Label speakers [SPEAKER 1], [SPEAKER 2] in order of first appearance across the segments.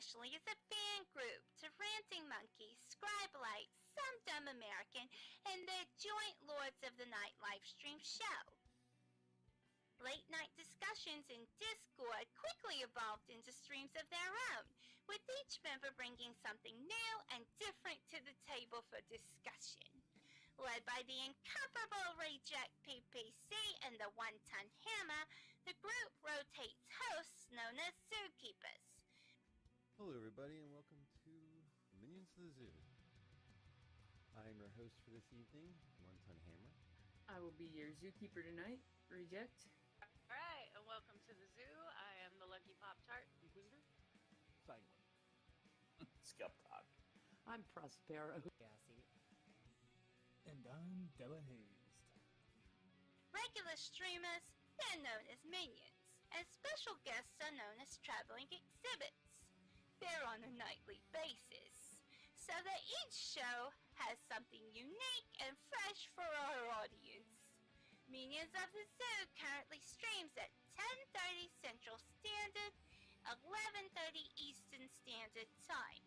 [SPEAKER 1] initially as a fan group to Ranting Monkey, Scribelite, Some Dumb American, and their joint Lords of the Night livestream show. Late-night discussions in Discord quickly evolved into streams of their own, with each member bringing something new and different to the table for discussion. Led by the incomparable Reject PPC and the One-Ton Hammer, the group rotates hosts known as Zookeepers.
[SPEAKER 2] Hello everybody and welcome to Minions to the Zoo. I am your host for this evening, One-Ton Hammer.
[SPEAKER 3] I will be your Zookeeper tonight, Reject.
[SPEAKER 4] Alright, and welcome to the zoo. I am the Lucky Pop-Tart
[SPEAKER 5] Inquisitor. Sanguine.
[SPEAKER 6] Skep Tock.
[SPEAKER 7] I'm Prospero.
[SPEAKER 8] Gassy.
[SPEAKER 5] And I'm Delahazed.
[SPEAKER 1] Regular streamers, they're known as minions, and special guests are known as traveling exhibits. They're on a nightly basis, so that each show has something unique and fresh for our audience. Minions of the Zoo currently streams at 10:30 Central Standard, 11:30 Eastern Standard Time.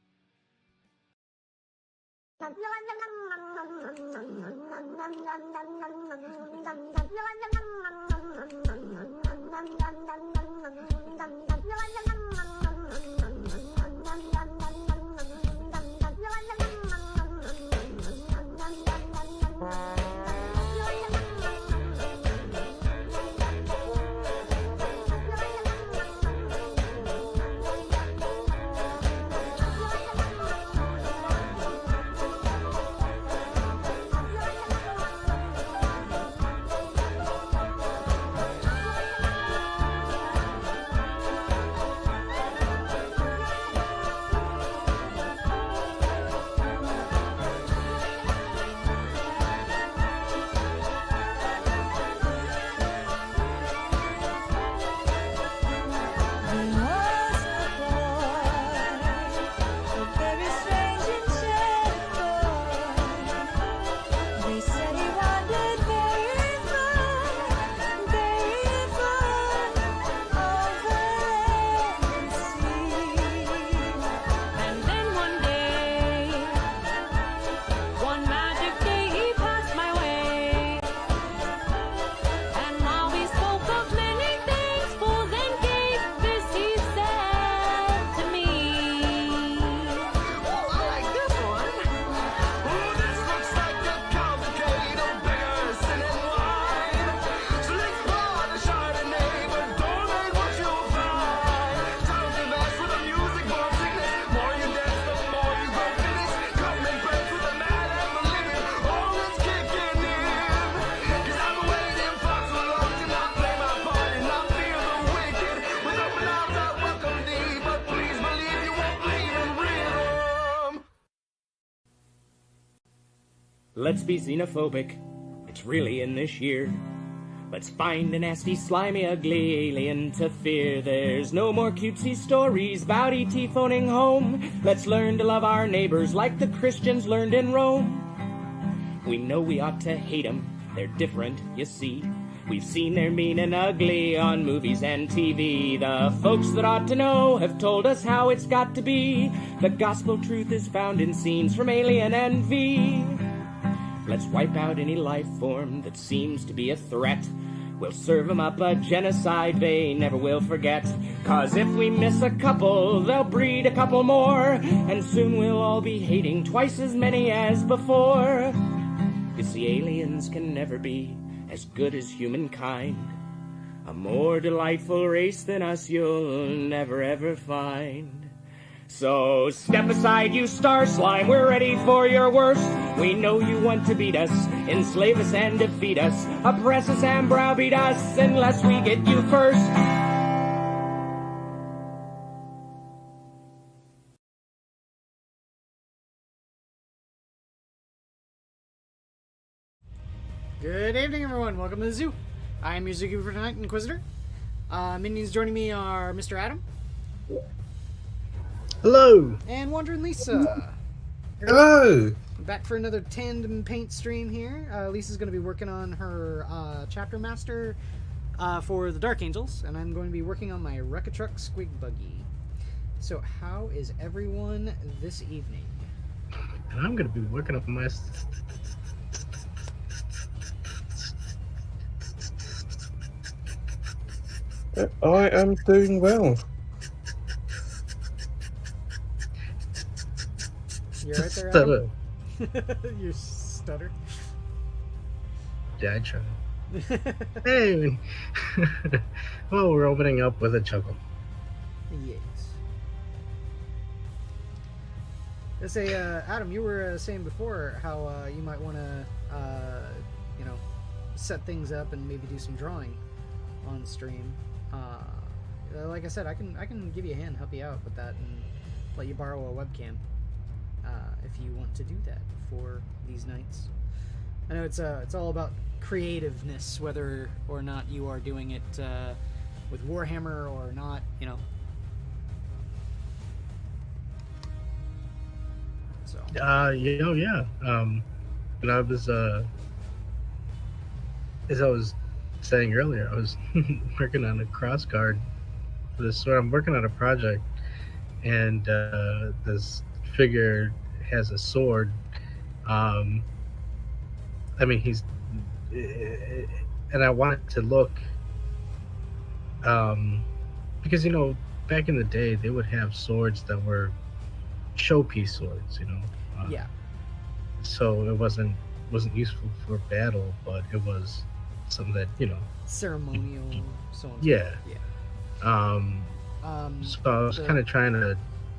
[SPEAKER 9] Let's be xenophobic, it's really in this year. Let's find a nasty, slimy, ugly alien to fear. There's no more cutesy stories about E.T. phoning home. Let's learn to love our neighbors like the Christians learned in Rome. We know we ought to hate them, they're different, you see. We've seen they're mean and ugly on movies and TV. The folks that ought to know have told us how it's got to be. The gospel truth is found in scenes from Alien and V. Let's wipe out any life form that seems to be a threat. We'll serve them up a genocide they never will forget. 'Cause if we miss a couple, they'll breed a couple more. And soon we'll all be hating twice as many as before. You see, aliens can never be as good as humankind. A more delightful race than us you'll never ever find. So step aside, you star slime, we're ready for your worst. We know you want to beat us, enslave us and defeat us, oppress us and browbeat us unless we get you first.
[SPEAKER 8] Good evening, everyone. Welcome to the zoo. I'm your Zookeeper for tonight, Inquisitor. Minions joining me are Mr. Adam.
[SPEAKER 10] Hello.
[SPEAKER 8] And Wond'ring Lisa.
[SPEAKER 10] Hello.
[SPEAKER 8] Back for another tandem paint stream here. Lisa's going to be working on her chapter master for the Dark Angels, and I'm going to be working on my Wreck-A-Truck Squig buggy. So how is everyone this evening?
[SPEAKER 10] And I'm gonna be working up my.
[SPEAKER 11] I am doing well.
[SPEAKER 8] You're right there,
[SPEAKER 10] Stutter.
[SPEAKER 8] Adam? You stutter?
[SPEAKER 10] Yeah, I try. Hey! Well, we're opening up with a chuckle.
[SPEAKER 8] Yes. Let's say, Adam, you were saying before how you might want to, set things up and maybe do some drawing on stream. Like I said, I can give you a hand, help you out with that, and let you borrow a webcam if you want to do that for these nights. I know it's all about creativeness, whether or not you are doing it with Warhammer or not, So.
[SPEAKER 10] Yeah. And I was, as I was saying earlier, I was working on a cross guard for this. So I'm working on a project, and this figure has a sword. I mean, he's, and I wanted to look, because back in the day they would have swords that were showpiece swords,
[SPEAKER 8] Yeah.
[SPEAKER 10] So it wasn't useful for battle, but it was something that
[SPEAKER 8] Ceremonial, so on.
[SPEAKER 10] Yeah.
[SPEAKER 8] Yeah.
[SPEAKER 10] So I was kind of trying to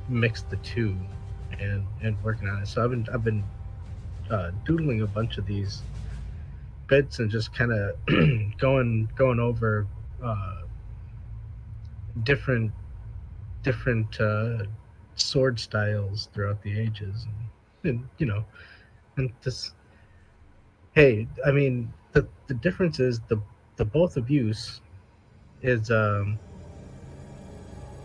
[SPEAKER 10] mix the two, and working on it. So I've been doodling a bunch of these bits and just kind of going over different sword styles throughout the ages, and this. Hey, I mean, the difference is the both of use is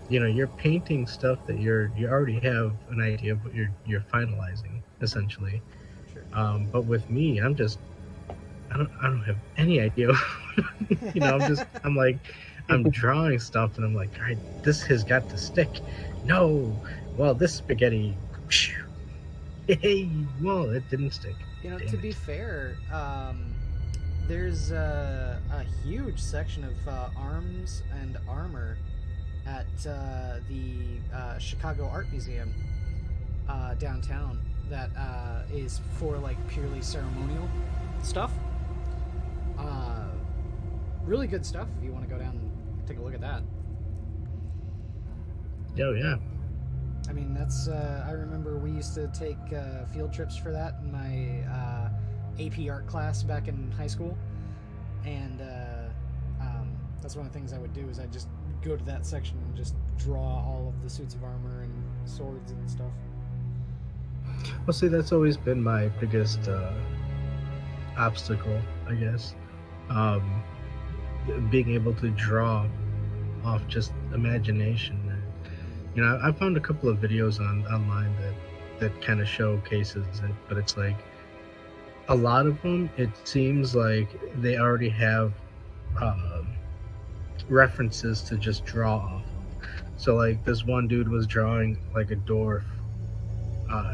[SPEAKER 10] you're painting stuff that you already have an idea of what you're finalizing, essentially.
[SPEAKER 8] Sure.
[SPEAKER 10] But with me, I don't have any idea. I'm drawing stuff, and I'm like, all right, this has got to stick. No, well, this spaghetti. Hey, well, it didn't stick.
[SPEAKER 8] To be fair, there's a huge section of arms and armor at the Chicago Art Museum downtown that is for purely ceremonial stuff. Really good stuff if you want to go down and take a look at that.
[SPEAKER 10] Oh, yeah.
[SPEAKER 8] I mean, that's, I remember we used to take field trips for that in my AP art class back in high school. And that's one of the things I would do is I'd just go to that section and just draw all of the suits of armor and swords and stuff.
[SPEAKER 10] Well, see, that's always been my biggest obstacle, I guess. Being able to draw off just imagination. I found a couple of videos online that kind of showcases it, but it's like a lot of them, it seems like they already have references to just draw off of. So this one dude was drawing a dwarf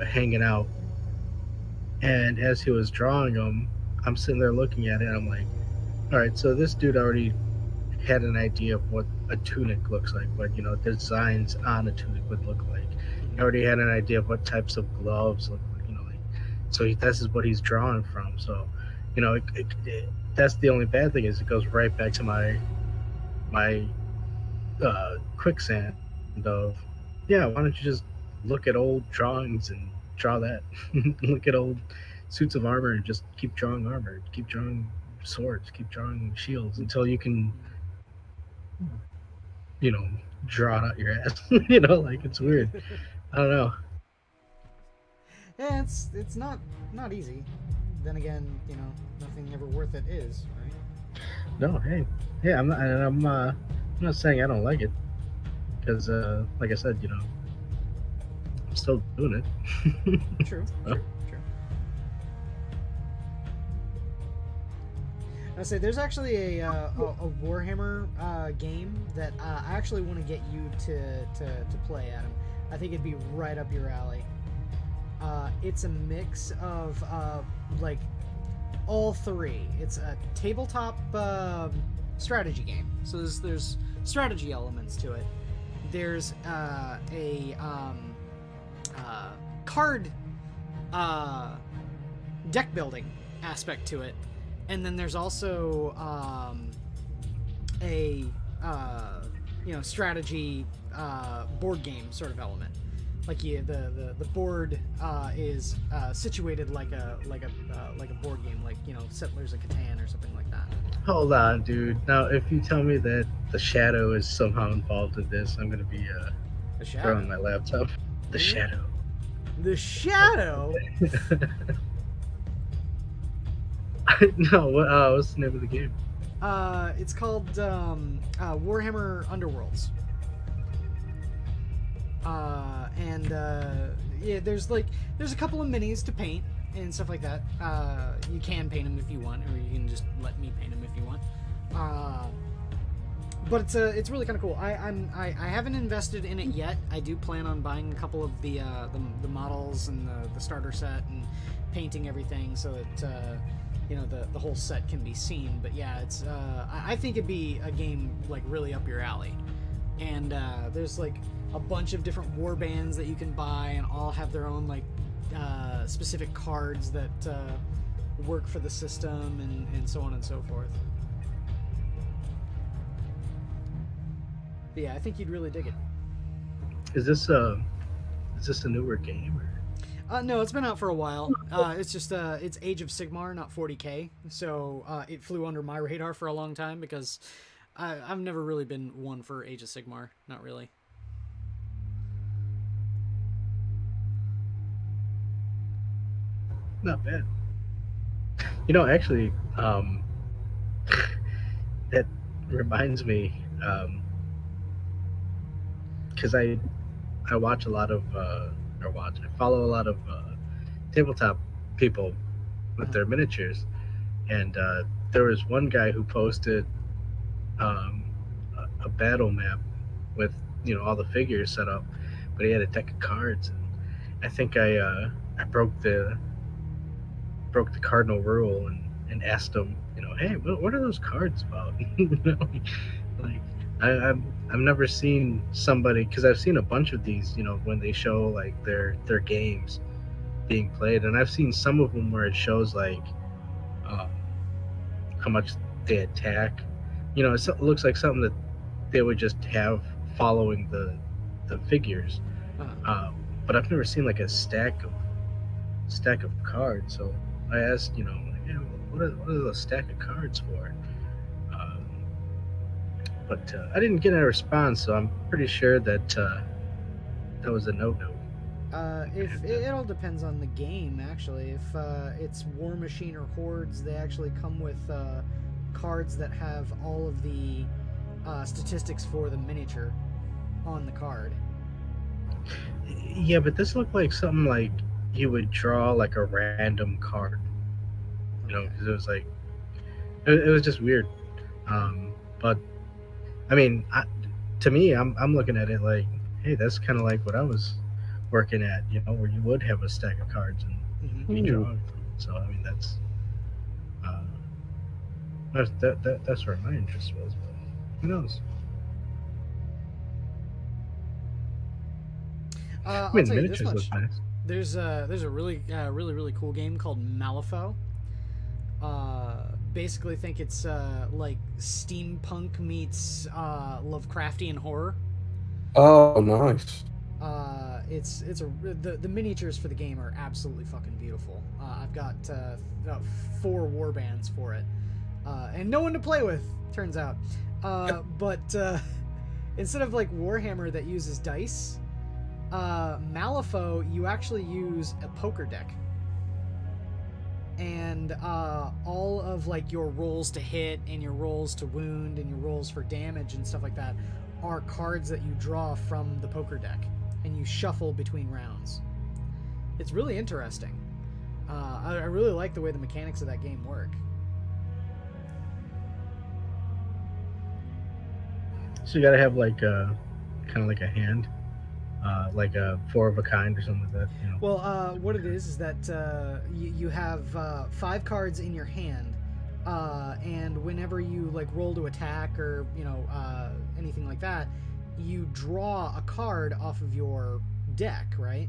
[SPEAKER 10] hanging out, and as he was drawing him, I'm sitting there looking at it, and I'm like, all right, so this dude already had an idea of what a tunic looks like, what designs on a tunic would look like. He already had an idea of what types of gloves look like, so this is what he's drawing from. So that's the only bad thing is it goes right back to my quicksand of, yeah, why don't you just look at old drawings and draw that. Look at old suits of armor and just keep drawing armor, keep drawing swords, keep drawing shields until you can draw it out your ass. It's weird. I don't know.
[SPEAKER 8] Yeah, it's not easy. Then again, nothing ever worth it is, right?
[SPEAKER 10] No, hey, I'm not saying I don't like it, because like I said, I'm still doing it.
[SPEAKER 8] True. I say there's actually a Warhammer game that I actually want to get you to play, Adam. I think it'd be right up your alley. It's a mix of like all three. It's a tabletop strategy game, so there's strategy elements to it. There's a card deck building aspect to it, and then there's also a strategy board game sort of element. Like the board is situated like a board game, like Settlers of Catan or something like that.
[SPEAKER 10] Hold on, dude. Now, if you tell me that the Shadow is somehow involved in this, I'm gonna be throwing my laptop. The Shadow.
[SPEAKER 8] The Shadow.
[SPEAKER 10] No, what's the name of the game?
[SPEAKER 8] It's called Warhammer Underworlds. Yeah, there's a couple of minis to paint and stuff like that. You can paint them if you want, or you can just let me paint them if you want. But it's really kind of cool. I haven't invested in it yet. I do plan on buying a couple of the models and the starter set and painting everything so that the whole set can be seen. But yeah, it's I think it'd be a game like really up your alley. And there's like a bunch of different war bands that you can buy, and all have their own like specific cards that work for the system, and so on and so forth. But yeah, I think you'd really dig it.
[SPEAKER 10] Is this a newer game? Or?
[SPEAKER 8] No, it's been out for a while. It's just it's Age of Sigmar, not 40K. So it flew under my radar for a long time because I've never really been one for Age of Sigmar. Not really.
[SPEAKER 10] Not bad. Actually, that reminds me, because I watch a lot of, I follow a lot of tabletop people with their miniatures, and there was one guy who posted a battle map with all the figures set up, but he had a deck of cards, and I think I broke the cardinal rule and asked him, hey, what are those cards about? Like I've never seen somebody, because I've seen a bunch of these, when they show like their games being played, and I've seen some of them where it shows like how much they attack. It looks like something that they would just have following the figures, but I've never seen like a stack of cards. So I asked, what are the stack of cards for? But I didn't get a response, so I'm pretty sure that that was a no-no.
[SPEAKER 8] If it all depends on the game, actually. If it's War Machine or Hordes, they actually come with cards that have all of the statistics for the miniature on the card.
[SPEAKER 10] Yeah, but this looked like something like you would draw like a random card, because it was like it was just weird. But I mean, to me, I'm looking at it like, hey, that's kind of like what I was working at, where you would have a stack of cards and be drawing from. So I mean, that's where my interest was. But who knows?
[SPEAKER 8] I'll tell you this
[SPEAKER 10] miniatures
[SPEAKER 8] much.
[SPEAKER 10] look nice.
[SPEAKER 8] There's a really cool game called Malifaux. Basically think it's like steampunk meets Lovecraftian horror.
[SPEAKER 11] Oh, nice.
[SPEAKER 8] The miniatures for the game are absolutely fucking beautiful. I've got 4 war bands for it, and no one to play with, turns out. But instead of like Warhammer that uses dice, Malifaux, you actually use a poker deck, and all of like your rolls to hit and your rolls to wound and your rolls for damage and stuff like that are cards that you draw from the poker deck, and you shuffle between rounds. It's really interesting. I really like the way the mechanics of that game work.
[SPEAKER 10] So you gotta have like a kind of like a hand, like a 4 of a kind or something like that. You know?
[SPEAKER 8] Well, what it is that you have 5 cards in your hand, and whenever you like roll to attack or anything like that, you draw a card off of your deck, right?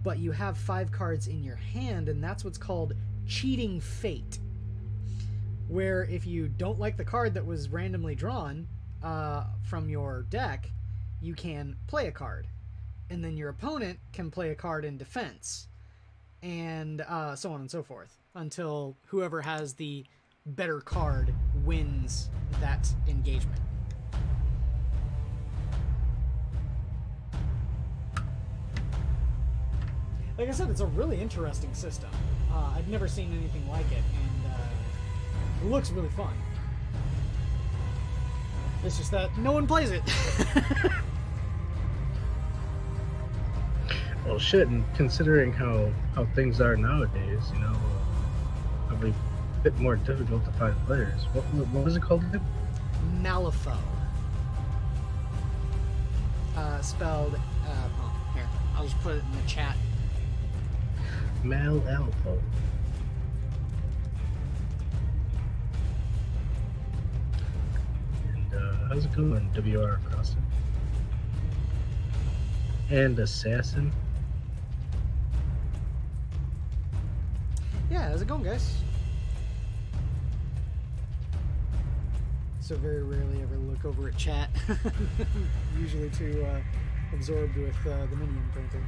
[SPEAKER 8] But you have 5 cards in your hand, and that's what's called cheating fate. Where if you don't like the card that was randomly drawn from your deck, you can play a card. And then your opponent can play a card in defense. And so on and so forth. Until whoever has the better card wins that engagement. Like I said, it's a really interesting system. I've never seen anything like it, and it looks really fun. It's just that no one plays it.
[SPEAKER 10] Well, shit, and considering how things are nowadays, probably a bit more difficult to find players. What was it called again?
[SPEAKER 8] Malifaux. Spelled, here, I'll just put it in the chat.
[SPEAKER 10] Malifaux. And how's it going, WR across it? And Assassin.
[SPEAKER 8] Yeah, how's it going, guys? So very rarely ever look over at chat. Usually too absorbed with the minion printing.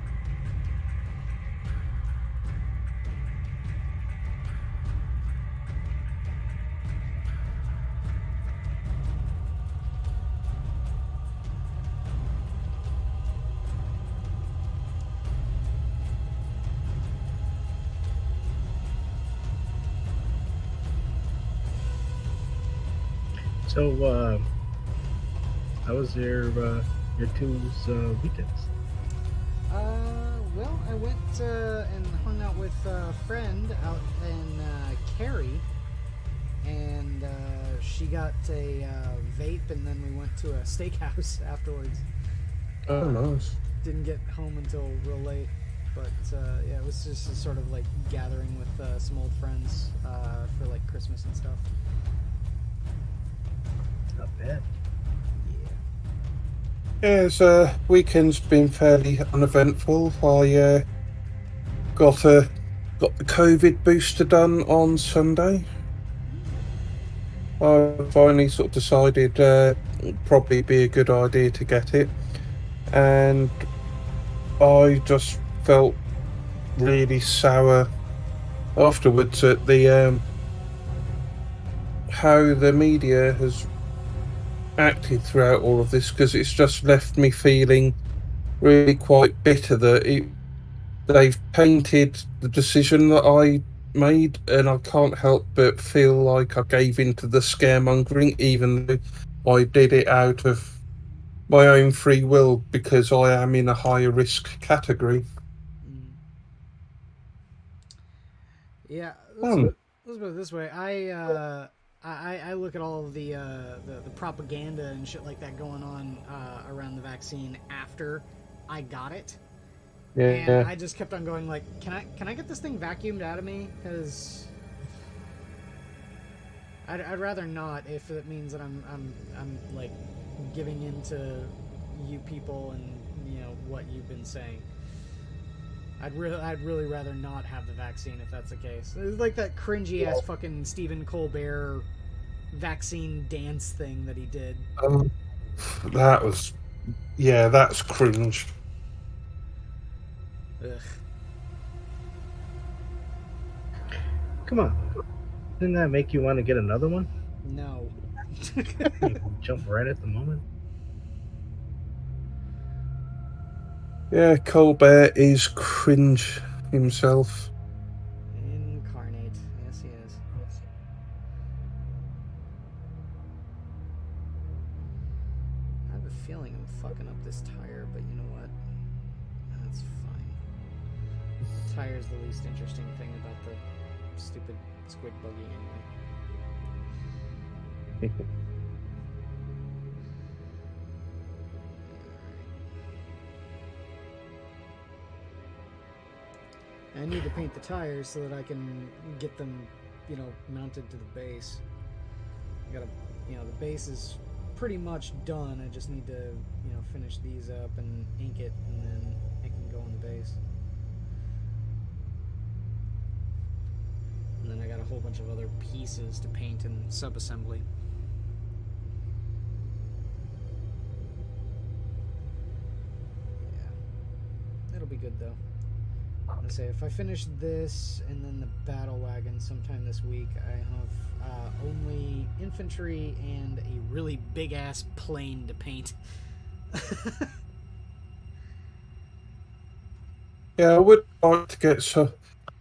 [SPEAKER 10] So, how was your TUES weekends?
[SPEAKER 8] Well, I went and hung out with a friend out in Cary, and she got a vape, and then we went to a steakhouse afterwards.
[SPEAKER 11] Oh, nice.
[SPEAKER 8] Didn't get home until real late, but yeah, it was just a sort of like gathering with some old friends for like Christmas and stuff.
[SPEAKER 10] Not bad.
[SPEAKER 11] Yeah, weekend's been fairly uneventful. I got the COVID booster done on Sunday. I finally sort of decided it'd probably be a good idea to get it, and I just felt really sour afterwards at the how the media has acted throughout all of this, because it's just left me feeling really quite bitter that they've painted the decision that I made, and I can't help but feel like I gave into the scaremongering, even though I did it out of my own free will because I am in a higher risk category.
[SPEAKER 8] Yeah, let's put it this way. I look at all of the propaganda and shit like that going on around the vaccine after I got it.
[SPEAKER 11] Yeah.
[SPEAKER 8] And I just kept on going like, can I get this thing vacuumed out of me? Because I'd rather not, if it means that I'm like giving in to you people and what you've been saying. I'd really rather not have the vaccine if that's the case. It's like that cringy ass fucking Stephen Colbert vaccine dance thing that he did.
[SPEAKER 11] That's cringe.
[SPEAKER 8] Ugh.
[SPEAKER 10] Come on. Didn't that make you want to get another one?
[SPEAKER 8] No.
[SPEAKER 10] Jump right at the moment.
[SPEAKER 11] Yeah, Colbert is cringe himself.
[SPEAKER 8] Incarnate. Yes, he is. I have a feeling I'm fucking up this tire, but you know what? That's fine. The tire's the least interesting thing about the stupid squid buggy anyway. I need to paint the tires so that I can get them, mounted to the base. I gotta, the base is pretty much done. I just need to, finish these up and ink it, and then it can go on the base. And then I got a whole bunch of other pieces to paint and sub-assembly. Yeah. It'll be good, though. I'm gonna say, if I finish this and then the battle wagon sometime this week, I have only infantry and a really big-ass plane to paint.
[SPEAKER 11] Yeah, I would like to get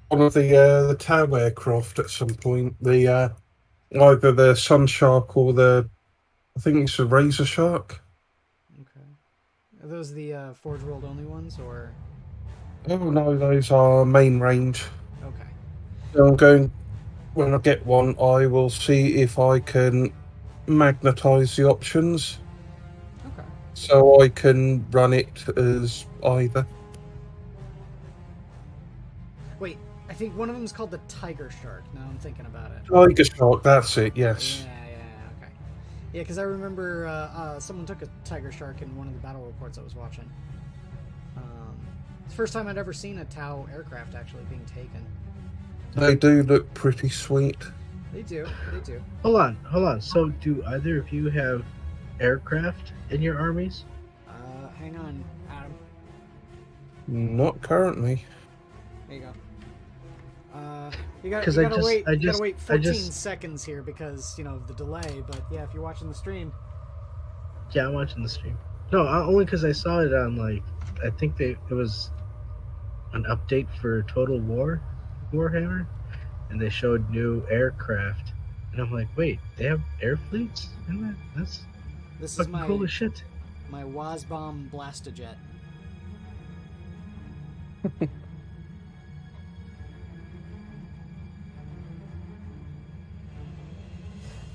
[SPEAKER 11] one of the TOW aircraft at some point. The either the Sun Shark or I think it's a Razor Shark.
[SPEAKER 8] Okay. Are those the Forge World only ones, or?
[SPEAKER 11] Oh no, those are main range.
[SPEAKER 8] Okay.
[SPEAKER 11] So I'm going. When I get one, I will see if I can magnetize the options.
[SPEAKER 8] Okay.
[SPEAKER 11] So I can run it as either.
[SPEAKER 8] Wait, I think one of them is called the Tiger Shark. Now I'm thinking about it.
[SPEAKER 11] Tiger Shark, that's it. Yes.
[SPEAKER 8] Yeah, okay. Yeah, because I remember someone took a Tiger Shark in one of the battle reports I was watching. It's the first time I'd ever seen a TOW aircraft actually being taken.
[SPEAKER 11] They do look pretty sweet.
[SPEAKER 8] They do.
[SPEAKER 10] Hold on. So, do either of you have aircraft in your armies?
[SPEAKER 8] Hang on, Adam.
[SPEAKER 11] Not currently.
[SPEAKER 8] There you go. You gotta wait 14 seconds here because, of the delay, but yeah, if you're watching the stream.
[SPEAKER 10] Yeah, I'm watching the stream. No, only because I saw it on, I think it was an update for Total Warhammer, and they showed new aircraft, and I'm like, wait, they have air fleets in that? This is cool as shit.
[SPEAKER 8] My WASBomb Blastojet.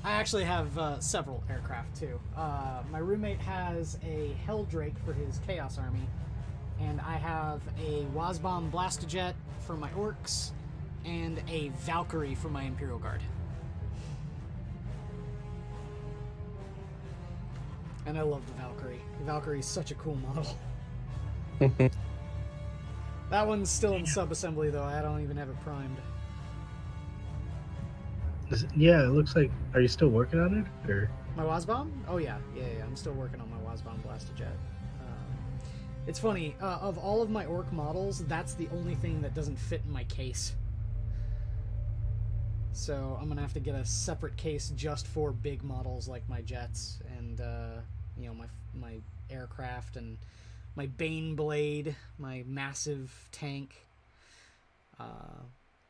[SPEAKER 8] I actually have several aircraft too. My roommate has a Helldrake for his Chaos Army, and I have a WASBomb Blastojet for my Orcs, and a Valkyrie for my Imperial Guard. And I love the Valkyrie. The Valkyrie is such a cool model. That one's still in sub-assembly though. I don't even have it primed.
[SPEAKER 10] Yeah, it looks like. Are you still working on it, or?
[SPEAKER 8] My WASBomb? Oh yeah. I'm still working on my WASBomb Blastojet. It's funny. Of all of my Orc models, that's the only thing that doesn't fit in my case. So I'm gonna have to get a separate case just for big models like my jets and my aircraft and my Bane Blade, my massive tank,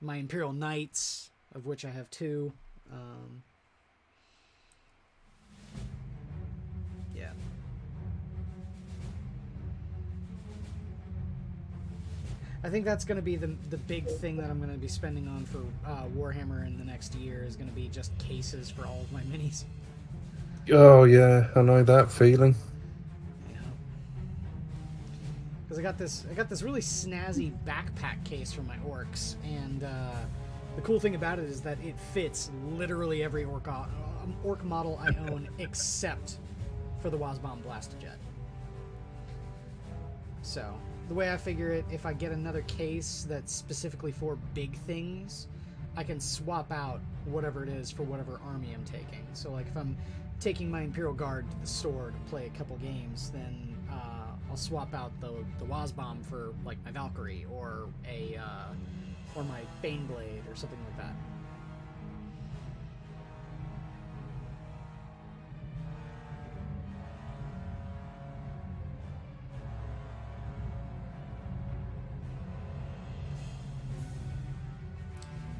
[SPEAKER 8] my Imperial Knights, of which I have 2. Yeah. I think that's going to be the big thing that I'm going to be spending on for Warhammer in the next year is going to be just cases for all of my minis.
[SPEAKER 11] Oh yeah, I know that feeling.
[SPEAKER 8] Yeah. Because I got this really snazzy backpack case for my Orcs, and the cool thing about it is that it fits literally every Orc model I own except for the WASBomb Blastojet. So the way I figure it, if I get another case that's specifically for big things, I can swap out whatever it is for whatever army I'm taking. So like if I'm taking my Imperial Guard to the store to play a couple games, then I'll swap out the WASBomb for like my Valkyrie or my Bane Blade or something like that.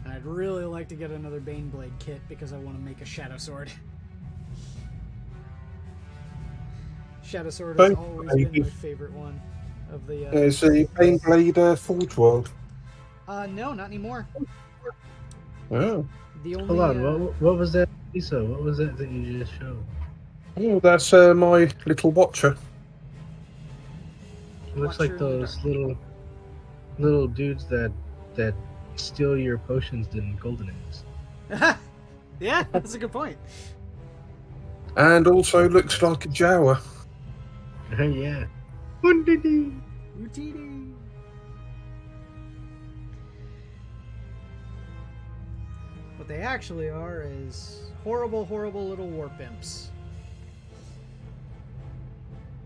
[SPEAKER 8] And I'd really like to get another Bane Blade kit because I want to make a Shadow Sword. Shadow Sword has always been my favorite one of the...
[SPEAKER 11] Is the Bane Blade Forge World?
[SPEAKER 8] No, not anymore.
[SPEAKER 11] Oh.
[SPEAKER 8] The only,
[SPEAKER 10] hold on, what was that, Lisa? What was that you just showed?
[SPEAKER 11] Oh, that's my little Watcher.
[SPEAKER 10] It looks like those little dudes that that steal your potions and golden eggs.
[SPEAKER 8] Yeah, that's a good point.
[SPEAKER 11] And also looks like a Jawa.
[SPEAKER 10] Yeah. Wond'ring.
[SPEAKER 8] Utini. What they actually are is horrible, horrible little warp imps.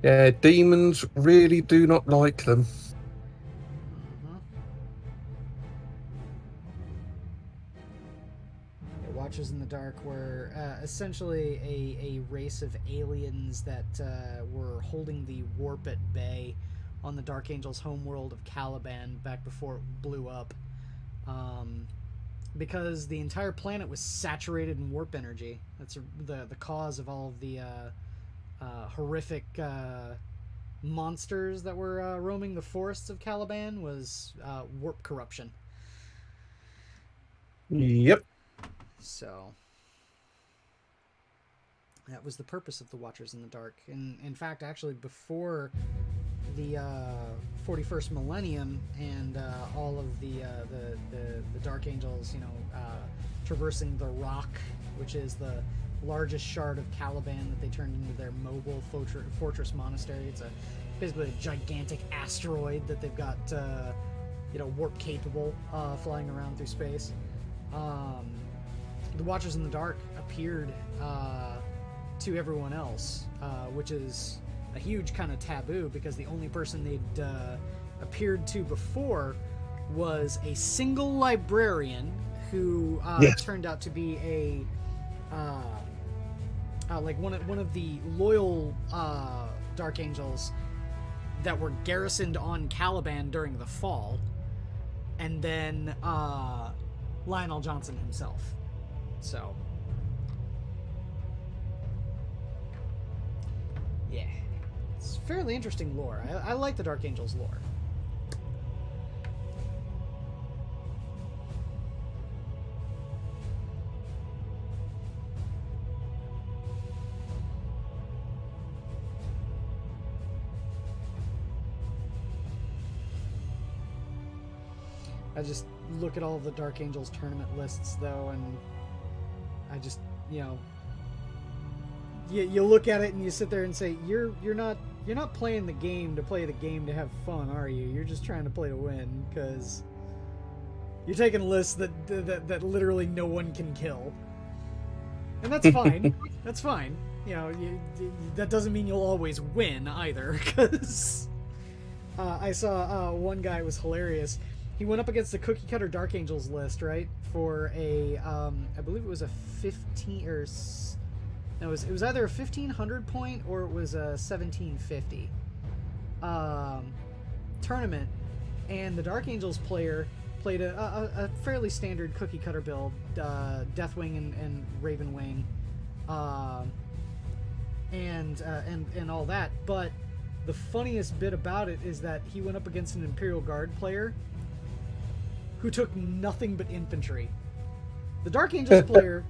[SPEAKER 11] Yeah, demons really do not like them.
[SPEAKER 8] Watchers in the Dark were essentially a race of aliens that were holding the warp at bay on the Dark Angel's homeworld of Caliban back before it blew up. Because the entire planet was saturated in warp energy. That's the cause of all of the horrific monsters that were roaming the forests of Caliban was warp corruption.
[SPEAKER 11] Yep.
[SPEAKER 8] So that was the purpose of the Watchers in the Dark. And in fact, actually, before the 41st millennium and all of the Dark Angels, traversing the Rock, which is the largest shard of Caliban that they turned into their mobile fortress monastery. It's basically a gigantic asteroid that they've got, warp capable, flying around through space. The Watchers in the Dark appeared to everyone else, which is a huge kind of taboo because the only person they'd appeared to before was a single librarian who turned out to be a one of the loyal Dark Angels that were garrisoned on Caliban during the fall, and then Lionel Johnson himself. So, yeah, it's fairly interesting lore. I like the Dark Angels lore. I just look at all of the Dark Angels tournament lists, though, and I just, you look at it and you sit there and say, you're not playing the game to play the game to have fun, are you? You're just trying to play to win, because you're taking lists that literally no one can kill, and that's fine. That's fine. That doesn't mean you'll always win either, because I saw one guy was hilarious. He went up against the cookie cutter Dark Angels list, right? For a, I believe it was a 15 or no, it was either a 1500 point or it was a 1750 tournament, and the Dark Angels player played a fairly standard cookie cutter build, Deathwing and Ravenwing, and all that. But the funniest bit about it is that he went up against an Imperial Guard player who took nothing but infantry. The Dark Angels player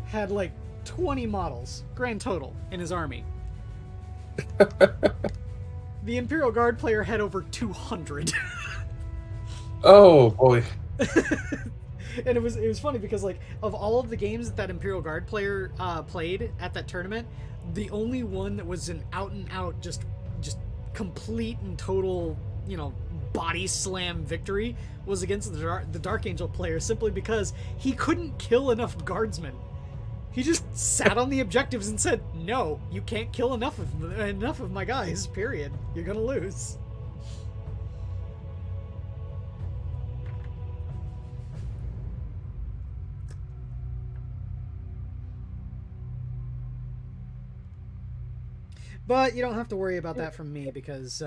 [SPEAKER 8] had like 20 models, grand total, in his army. The Imperial Guard player had over 200.
[SPEAKER 11] Oh, boy.
[SPEAKER 8] And it was funny because, like, of all of the games that Imperial Guard player played at that tournament, the only one that was an out-and-out, just complete and total, body slam victory was against the Dark Angel player, simply because he couldn't kill enough guardsmen. He just sat on the objectives and said, "No, you can't kill enough of my guys. Period. You're gonna lose." But you don't have to worry about that from me, because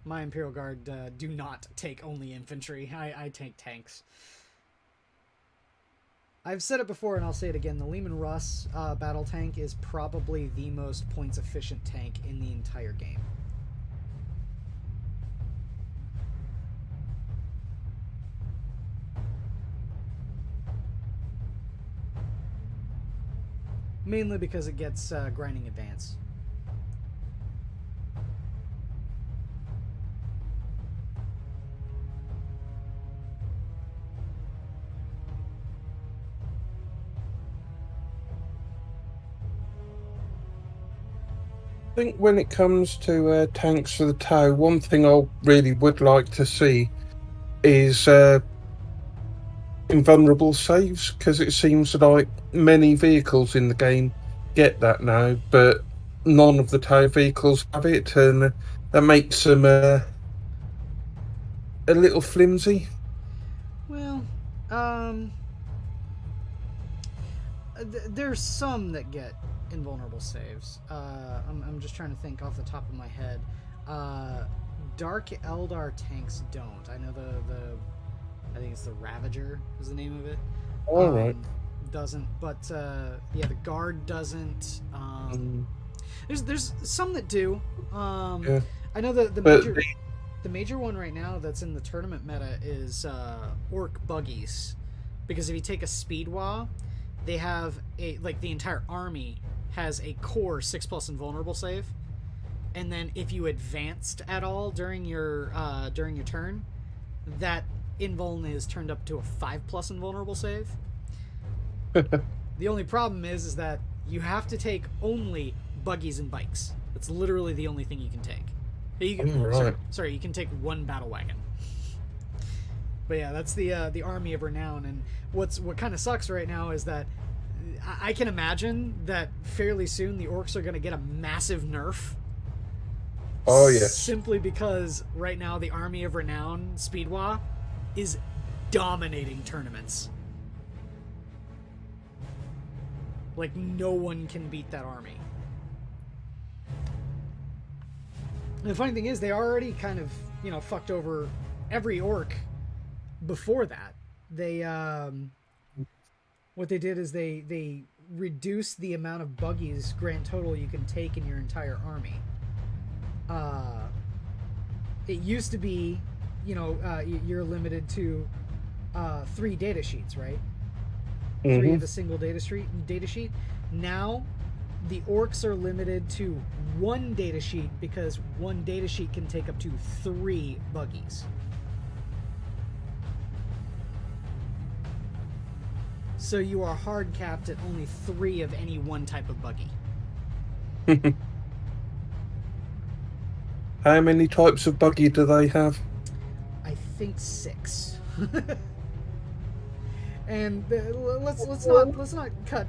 [SPEAKER 8] my Imperial Guard do not take only infantry. I take tanks. I've said it before and I'll say it again. The Lehman Russ battle tank is probably the most points efficient tank in the entire game. Mainly because it gets grinding advance.
[SPEAKER 11] I think when it comes to tanks for the TOW, one thing I really would like to see is invulnerable saves, because it seems like many vehicles in the game get that now, but none of the TOW vehicles have it, and that makes them a little flimsy.
[SPEAKER 8] Well, there's some that get invulnerable saves. I'm just trying to think off the top of my head. Dark Eldar tanks don't. I know I think it's the Ravager is the name of it.
[SPEAKER 11] All right.
[SPEAKER 8] Doesn't, but yeah, the Guard doesn't. There's some that do.
[SPEAKER 11] Yeah.
[SPEAKER 8] I know the major one right now that's in the tournament meta is Orc buggies, because if you take a Speedwa, they have the entire army has a core 6+ invulnerable save, and then if you advanced at all during your turn, that invuln is turned up to a 5+ invulnerable save. The only problem is that you have to take only buggies and bikes. That's literally the only thing you can take. Sorry, you can take one battle wagon. But yeah, that's the army of renown. And what kind of sucks right now is that I can imagine that fairly soon the orcs are going to get a massive nerf.
[SPEAKER 11] Oh yes.
[SPEAKER 8] Simply because right now the army of renown Speedwa is dominating tournaments. Like, no one can beat that army. And the funny thing is, they already kind of, fucked over every orc before that. They, what they did is they reduced the amount of buggies grand total you can take in your entire army. It used to be, you're limited to 3 data sheets, right? 3 of a single data sheet. Now, the orcs are limited to 1 data sheet, because 1 data sheet can take up to 3 buggies. So you are hard capped at only 3 of any one type of buggy.
[SPEAKER 11] How many types of buggy do they have?
[SPEAKER 8] I think 6. And let's not cut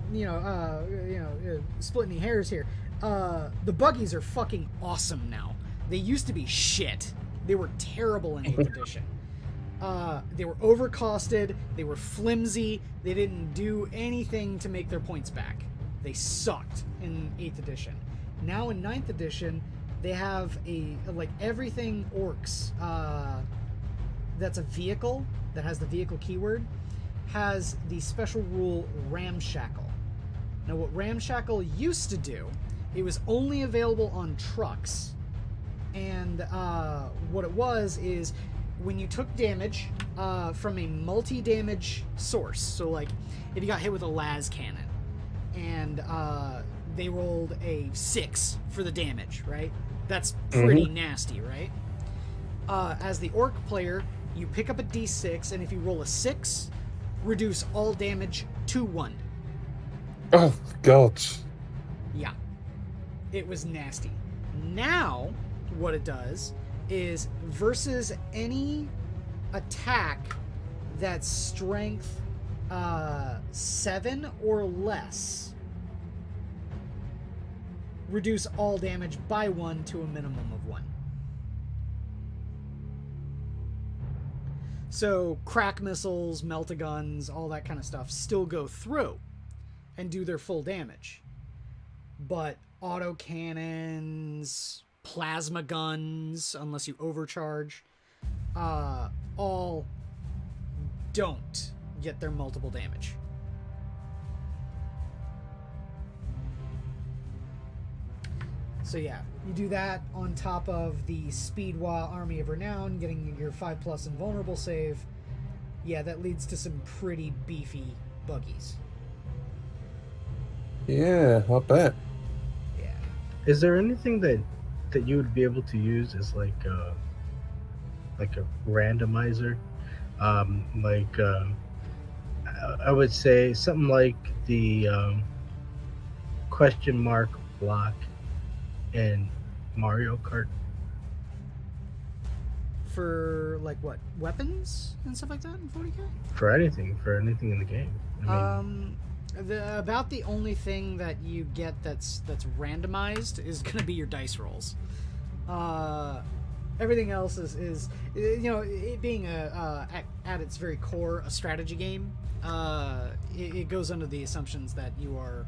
[SPEAKER 8] split any hairs here. The buggies are fucking awesome now. They used to be shit. They were terrible in 8th edition. They were overcosted. They were flimsy. They didn't do anything to make their points back. They sucked in 8th edition. Now in 9th edition, they have everything orcs that's a vehicle, that has the vehicle keyword, has the special rule Ramshackle. Now, what Ramshackle used to do, it was only available on trucks. And what it was is, when you took damage from a multi-damage source, so like if you got hit with a las cannon and they rolled a 6 for the damage, right? That's pretty nasty, right? As the orc player, you pick up a d6, and if you roll a 6, reduce all damage to 1.
[SPEAKER 11] Oh, God.
[SPEAKER 8] Yeah. It was nasty. Now, what it does is, versus any attack that's strength 7 or less, reduce all damage by 1 to a minimum of 1. So crack missiles, melt-a-guns, all that kind of stuff still go through and do their full damage. But autocannons, plasma guns, unless you overcharge, all don't get their multiple damage. So yeah, you do that on top of the Speedwa Army of Renown, getting your 5+ invulnerable save. Yeah, that leads to some pretty beefy buggies.
[SPEAKER 11] Yeah, I'll bet.
[SPEAKER 8] Yeah.
[SPEAKER 10] Is there anything that you would be able to use as like a randomizer? I would say something like the question mark block in Mario Kart?
[SPEAKER 8] For like what, weapons and stuff like that in 40K?
[SPEAKER 10] For anything in the game. I mean,
[SPEAKER 8] About the only thing that you get that's randomized is going to be your dice rolls. Everything else is it being at its very core a strategy game. It goes under the assumptions that you are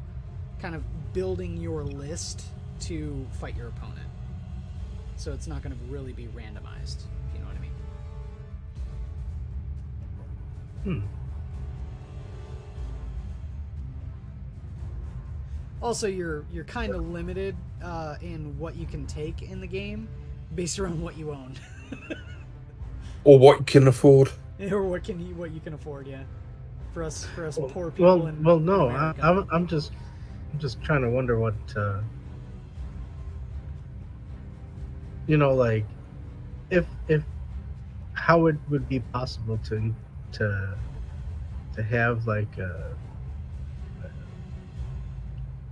[SPEAKER 8] kind of building your list to fight your opponent. So it's not going to really be randomized, if you know what I mean. Also, you're kind of limited in what you can take in the game based around what you own.
[SPEAKER 11] Or what you can afford.
[SPEAKER 8] Or what you can afford, yeah. For us poor people.
[SPEAKER 10] No, I'm just trying to wonder what like if how it would be possible to have like a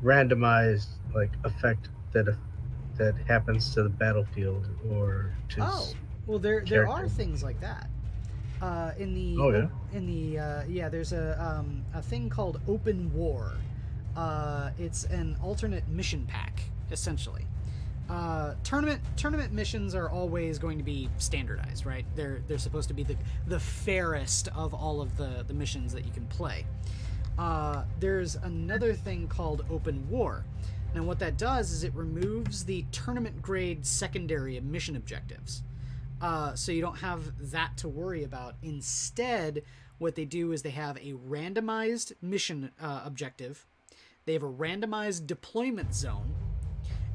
[SPEAKER 10] randomized like effect that happens to the battlefield or to
[SPEAKER 8] there are things like that there's a thing called Open War. It's an alternate mission pack essentially. Tournament missions are always going to be standardized, right? They're supposed to be the fairest of all of the missions that you can play. There's another thing called Open War. Now what that does is it removes the tournament grade secondary mission objectives. So you don't have that to worry about. Instead, what they do is they have a randomized mission objective. They have a randomized deployment zone.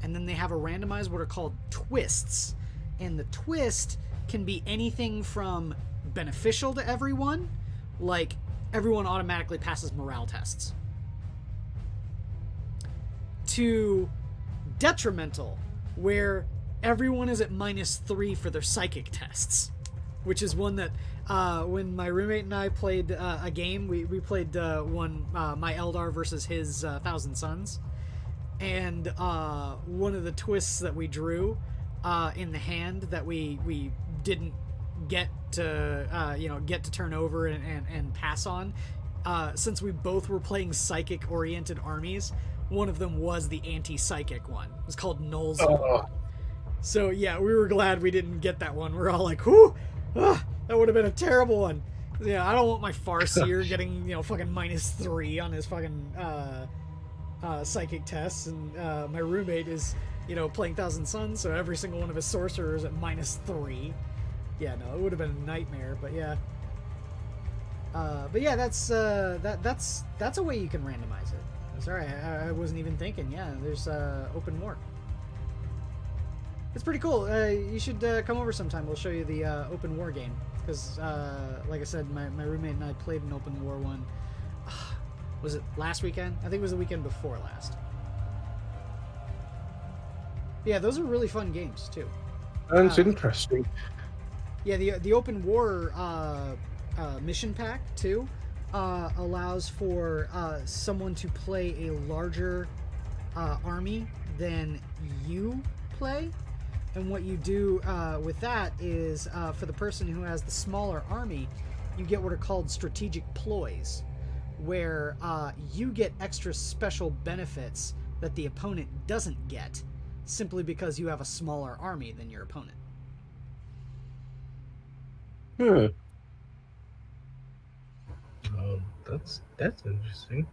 [SPEAKER 8] And then they have a randomized what are called twists. And the twist can be anything from beneficial to everyone, like everyone automatically passes morale tests, to detrimental, where everyone is at -3 for their psychic tests, which is one that when my roommate and I played a game, we played one, my Eldar versus his 1,000 Suns, and one of the twists that we drew in the hand that we didn't get to turn over and pass on, since we both were playing psychic oriented armies, one of them was the anti-psychic one. It was called Null Zone. So yeah, we were glad we didn't get that one. We're all like, whoo, that would have been a terrible one. Yeah, I don't want my Farseer getting fucking -3 on his fucking psychic tests, and my roommate is playing 1,000 Suns, so every single one of his sorcerers at -3. Yeah, no, it would have been a nightmare, but yeah. That's a way you can randomize it. Sorry, I wasn't even thinking. Yeah, there's Open War. It's pretty cool. You should come over sometime. We'll show you the Open War game, because like I said, my roommate and I played an Open War one. Was it last weekend? I think it was the weekend before last. Yeah, those are really fun games too.
[SPEAKER 11] Sounds interesting.
[SPEAKER 8] Yeah, the Open War mission pack too allows for someone to play a larger army than you play. And what you do with that is, for the person who has the smaller army, you get what are called strategic ploys, where you get extra special benefits that the opponent doesn't get, simply because you have a smaller army than your opponent.
[SPEAKER 10] Oh, that's interesting.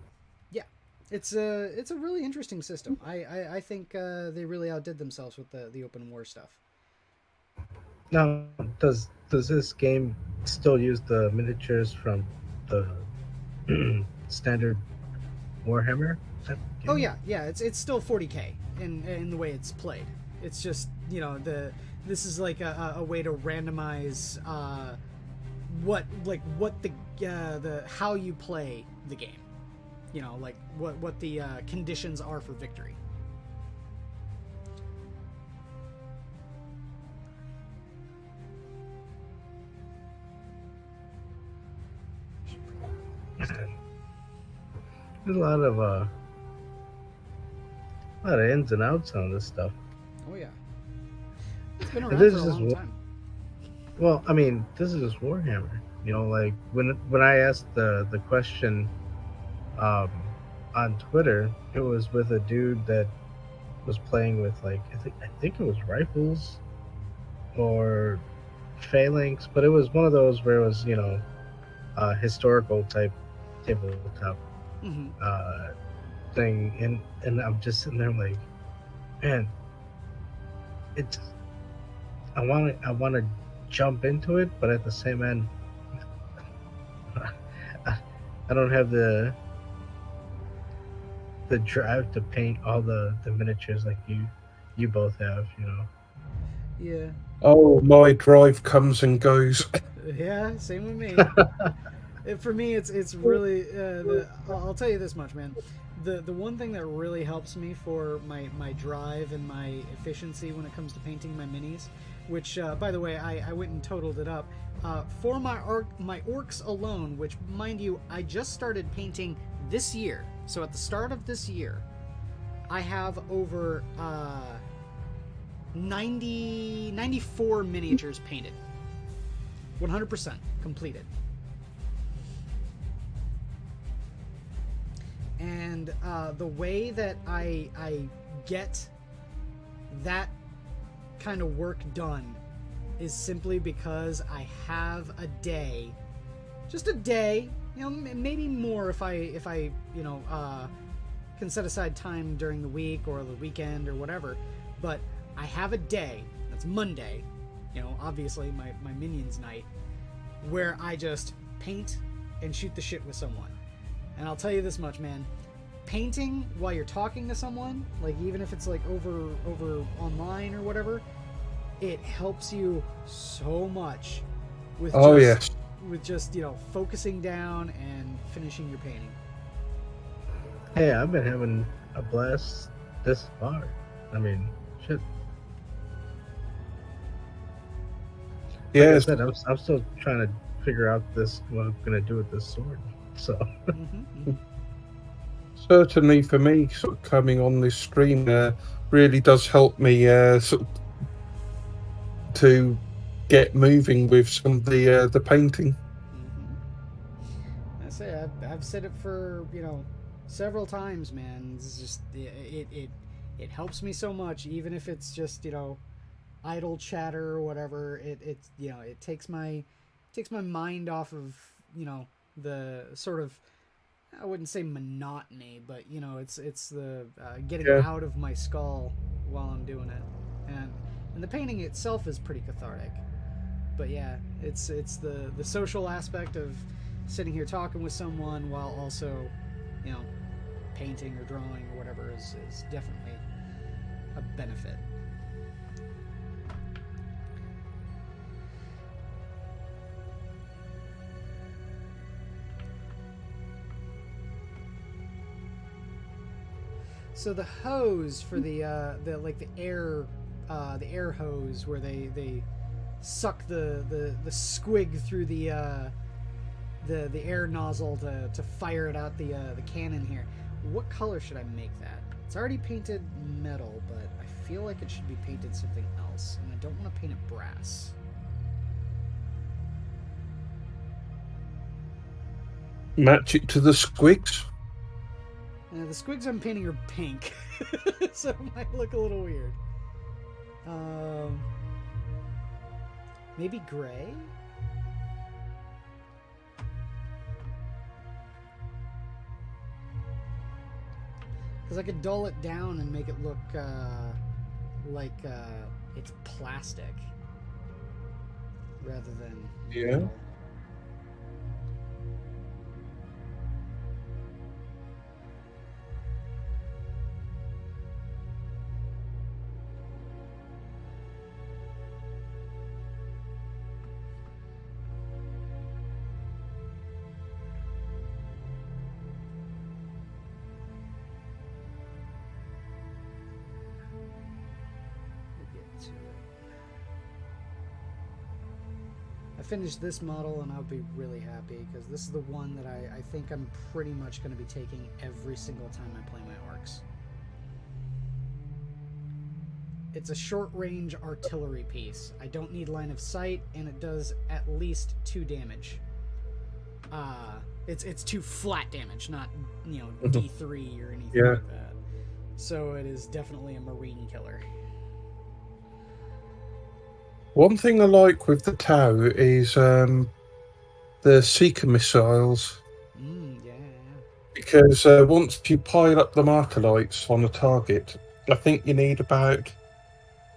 [SPEAKER 8] Yeah, it's a really interesting system. I think they really outdid themselves with the Open War stuff.
[SPEAKER 10] Now, does this game still use the miniatures from the standard Warhammer?
[SPEAKER 8] Oh yeah, it's still 40K in the way it's played. It's just this is like a way to randomize what the how you play the game. Like what the conditions are for victory.
[SPEAKER 10] There's a lot of ins and outs on this stuff.
[SPEAKER 8] Oh yeah. It's been around
[SPEAKER 10] This
[SPEAKER 8] for a
[SPEAKER 10] is just
[SPEAKER 8] long time.
[SPEAKER 10] Well, I mean, this is just Warhammer. You know, like when I asked the question on Twitter, it was with a dude that was playing with like I think it was rifles or phalanx, but it was one of those where it was historical type tabletop
[SPEAKER 8] Mm-hmm.
[SPEAKER 10] thing, and I'm just sitting there like, man, it's I want to jump into it, but at the same end, I don't have the drive to paint all the miniatures like you both have, you know.
[SPEAKER 8] Yeah.
[SPEAKER 11] Oh, my drive comes and goes.
[SPEAKER 8] Yeah, same with me. For me, it's really. I'll tell you this much, man. The one thing that really helps me for my drive and my efficiency when it comes to painting my minis, which by the way, I went and totaled it up for my orcs alone. Which, mind you, I just started painting this year. So at the start of this year, I have over 94 miniatures painted. 100% completed. And the way that I get that kind of work done is simply because I have a day, just a day, you know, maybe more if I you know, can set aside time during the week or the weekend or whatever, but I have a day, that's Monday, you know, obviously my minions night, where I just paint and shoot the shit with someone. And I'll tell you this much, man, painting while you're talking to someone, like even if it's like over online or whatever, it helps you so much with with just, you know, focusing down and finishing your painting.
[SPEAKER 10] Hey, I've been having a blast this far. I mean, shit.
[SPEAKER 11] Yeah,
[SPEAKER 10] like I said, I'm still trying to figure out what I'm gonna do with this sword. So
[SPEAKER 11] certainly for me, sort of coming on this stream really does help me sort of to get moving with some of the painting.
[SPEAKER 8] I say I've said it for, you know, several times, man. It's just it helps me so much, even if it's just, you know, idle chatter or whatever. It's you know, it takes my mind off of, you know, the sort of, I wouldn't say monotony, but you know, it's the getting out of my skull while I'm doing it, and the painting itself is pretty cathartic. But yeah, it's the social aspect of sitting here talking with someone while also, you know, painting or drawing or whatever is definitely a benefit. So the hose for the air hose where they suck the squig through the air nozzle to fire it out the cannon here. What color should I make that? It's already painted metal, but I feel like it should be painted something else, and I don't want to paint it brass.
[SPEAKER 11] Match it to the squigs.
[SPEAKER 8] The squigs I'm painting are pink, so it might look a little weird. Maybe gray? Because I could dull it down and make it look like it's plastic rather than metal. Finish this model and I'll be really happy, because this is the one that I think I'm pretty much going to be taking every single time I play my orcs. It's a short-range artillery piece. I don't need line of sight, and it does at least 2 damage. It's 2 flat damage, not, D3 or anything like that. So it is definitely a marine killer.
[SPEAKER 11] One thing I like with the TOW is the Seeker missiles.
[SPEAKER 8] Yeah.
[SPEAKER 11] Because once you pile up the marker lights on a target, I think you need about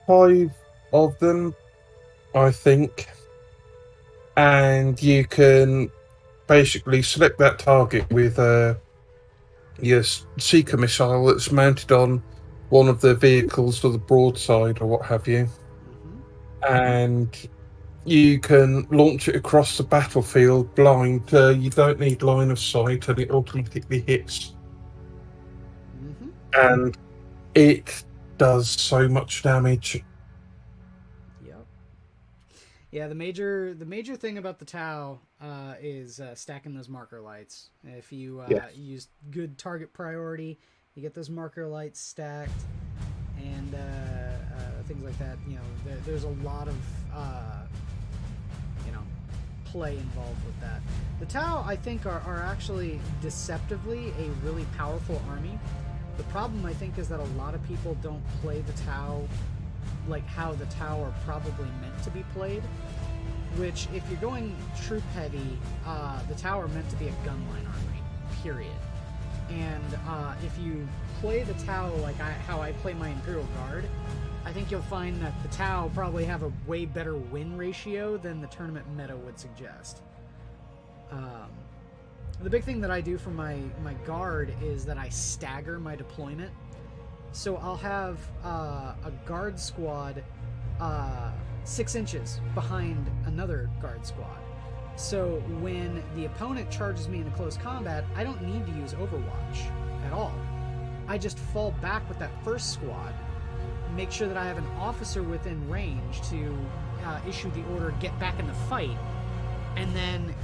[SPEAKER 11] 5 of them, I think. And you can basically select that target with your Seeker missile that's mounted on one of the vehicles or the broadside or what have you. And you can launch it across the battlefield blind. You don't need line of sight, and it automatically hits. And it does so much damage.
[SPEAKER 8] Yep. Yeah, the major thing about the TOW is stacking those marker lights. If you use good target priority, you get those marker lights stacked, and things like that. There's a lot of play involved with that. The TOW, I think, are actually deceptively a really powerful army. The problem, I think, is that a lot of people don't play the TOW like how the TOW are probably meant to be played. Which, if you're going troop heavy, the TOW are meant to be a gunline army, period. And if you play the TOW like how I play my Imperial Guard, I think you'll find that the TOW probably have a way better win ratio than the tournament meta would suggest. The big thing that I do for my guard is that I stagger my deployment. So I'll have a guard squad 6 inches behind another guard squad. So when the opponent charges me into close combat, I don't need to use Overwatch at all. I just fall back with that first squad, make sure that I have an officer within range to issue the order, get back in the fight, and then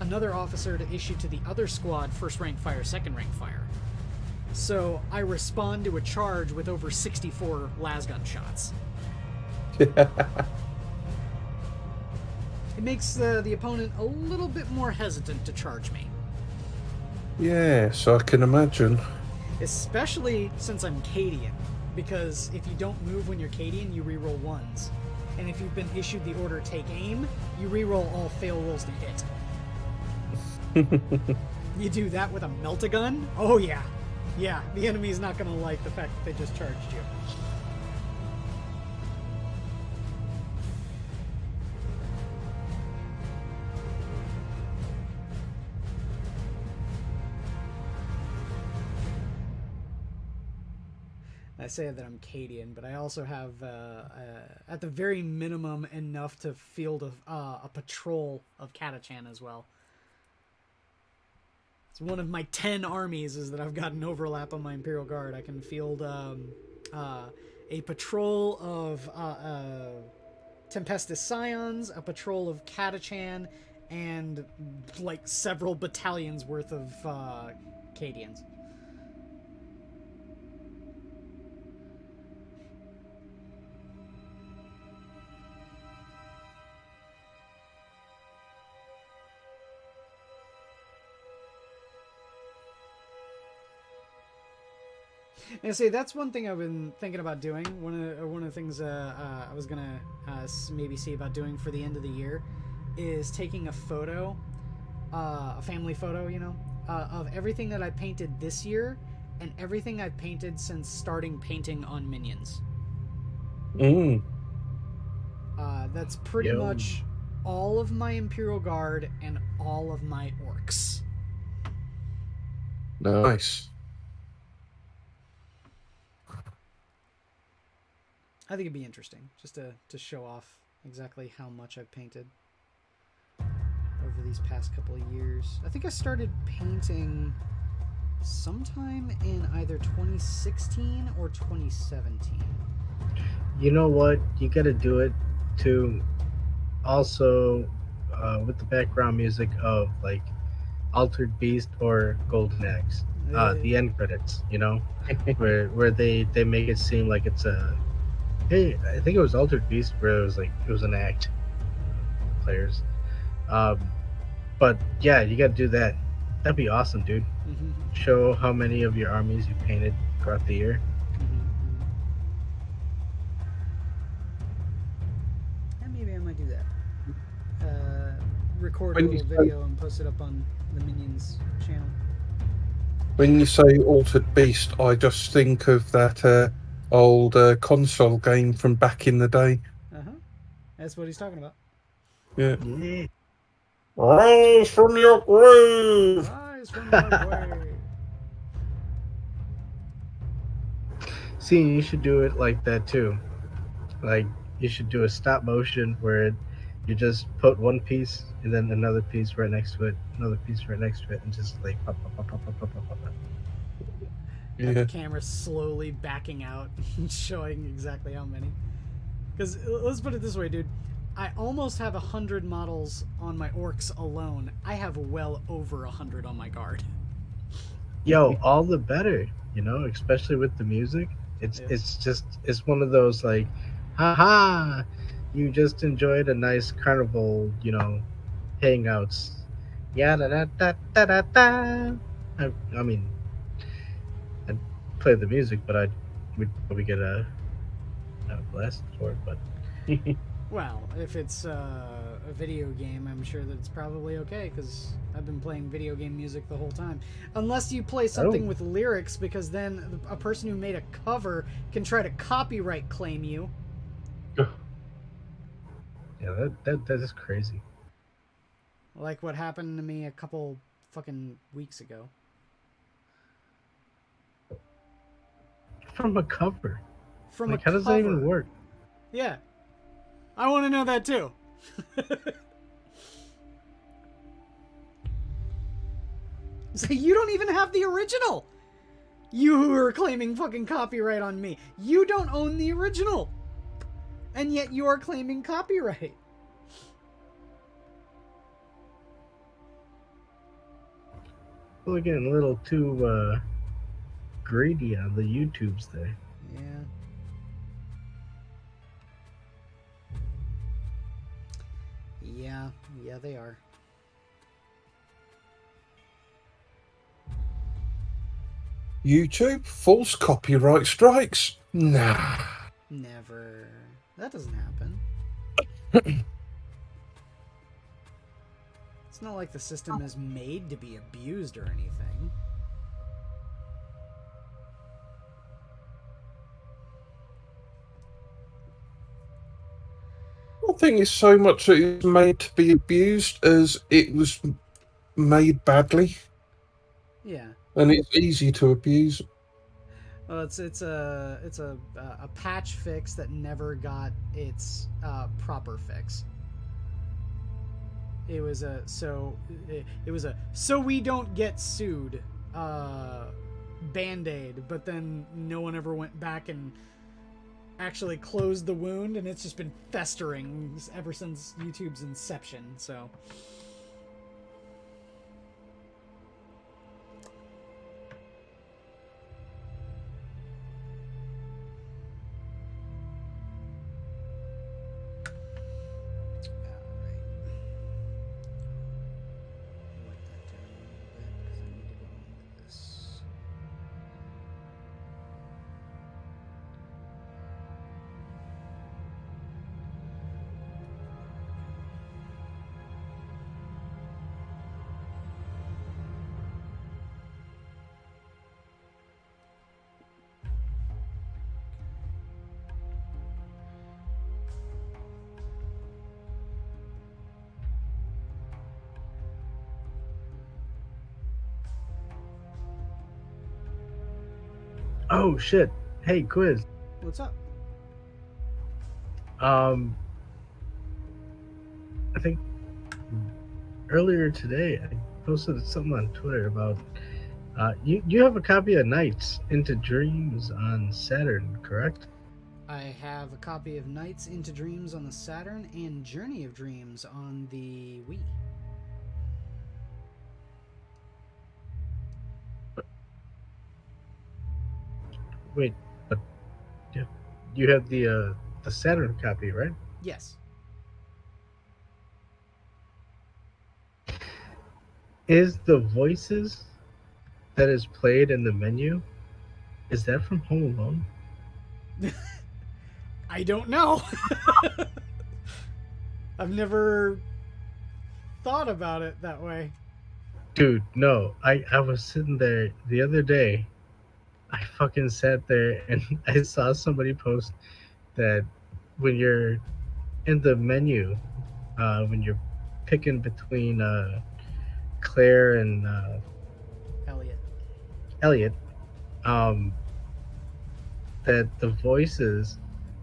[SPEAKER 8] another officer to issue to the other squad first rank fire, second rank fire. So I respond to a charge with over 64 lasgun shots. It makes the opponent a little bit more hesitant to charge me.
[SPEAKER 11] Yes, I can imagine.
[SPEAKER 8] Especially since I'm Cadian, because if you don't move when you're Cadian, you reroll 1s. And if you've been issued the order take aim, you reroll all fail rolls to hit. You do that with a melt-a-gun? Oh yeah. Yeah, the enemy's not going to like the fact that they just charged you. I say that I'm Cadian, but I also have, at the very minimum, enough to field a patrol of Catachan as well. It's one of my 10 armies is that I've got an overlap on my Imperial Guard. I can field a patrol of Tempestus Scions, a patrol of Catachan, and like several battalions worth of Cadians. And say that's one thing I've been thinking about doing. One of the things I was gonna maybe see about doing for the end of the year is taking a photo, a family photo, of everything that I painted this year and everything I've painted since starting painting on minions. That's pretty much all of my Imperial Guard and all of my orcs.
[SPEAKER 11] Nice.
[SPEAKER 8] I think it'd be interesting just to show off exactly how much I've painted over these past couple of years. I think I started painting sometime in either 2016 or 2017.
[SPEAKER 10] You know what? You got to do it to also with the background music of like Altered Beast or Golden Axe. The end credits, where they make it seem like it's a Hey, I think it was Altered Beast where it was an act players. Um, but yeah, you got to do that. That'd be awesome, dude. Show how many of your armies you painted throughout the year.
[SPEAKER 8] Yeah, maybe I might do that. Record a little video and post it up on the Minions channel.
[SPEAKER 11] When you say Altered Beast, I just think of that old console game from back in the day.
[SPEAKER 8] That's what he's talking about.
[SPEAKER 11] Yeah. Rise from your grave!
[SPEAKER 8] Rise from your grave!
[SPEAKER 10] See, you should do it like that too. Like, you should do a stop motion where you just put one piece and then another piece right next to it, another piece right next to it, and just like pop, pop, pop, pop, pop, pop, pop, pop.
[SPEAKER 8] Have the camera slowly backing out and showing exactly how many. Because let's put it this way, dude. I almost have 100 models on my orcs alone. I have well over 100 on my guard.
[SPEAKER 10] Yo, all the better, you know, especially with the music. It's one of those like, haha, you just enjoyed a nice carnival, you know, hangouts. Yeah, da da da da da da. I mean, I'd play the music, but we'd probably get a blast for it, but.
[SPEAKER 8] Well, if it's a video game, I'm sure that it's probably okay, because I've been playing video game music the whole time. Unless you play something with lyrics, because then a person who made a cover can try to copyright claim you.
[SPEAKER 10] Yeah, that is crazy.
[SPEAKER 8] Like what happened to me a couple fucking weeks ago.
[SPEAKER 10] From a cover?
[SPEAKER 8] From
[SPEAKER 10] like,
[SPEAKER 8] a
[SPEAKER 10] how does that even work?
[SPEAKER 8] Yeah. I want to know that too. So you don't even have the original. You who are claiming fucking copyright on me. You don't own the original. And yet you are claiming copyright.
[SPEAKER 10] Well, again, a little too greedy on the YouTubes there.
[SPEAKER 8] Yeah. Yeah, they are.
[SPEAKER 11] YouTube? False copyright strikes? Nah.
[SPEAKER 8] Never. That doesn't happen. It's not like the system is made to be abused or anything.
[SPEAKER 11] I think it's so much that it's made to be abused as it was made badly.
[SPEAKER 8] Yeah.
[SPEAKER 11] And it's easy to abuse.
[SPEAKER 8] Well, it's a patch fix that never got its proper fix. It was a so we don't get sued band-aid, but then no one ever went back and actually closed the wound, and it's just been festering ever since YouTube's inception. So
[SPEAKER 10] Oh shit! Hey, quiz.
[SPEAKER 8] what's up?
[SPEAKER 10] I think earlier today I posted something on Twitter about you have a copy of Nights into Dreams on Saturn, correct?
[SPEAKER 8] I have a copy of Nights into Dreams on the Saturn and Journey of Dreams on the Wii.
[SPEAKER 10] Wait, but you have the Saturn copy, right?
[SPEAKER 8] Yes.
[SPEAKER 10] Is the voices that is played in the menu, is that from Home Alone?
[SPEAKER 8] I don't know. I've never thought about it that way.
[SPEAKER 10] Dude, no. I was sitting there the other day. I fucking sat there and I saw somebody post that when you're in the menu, when you're picking between Claire and Elliot, that the voices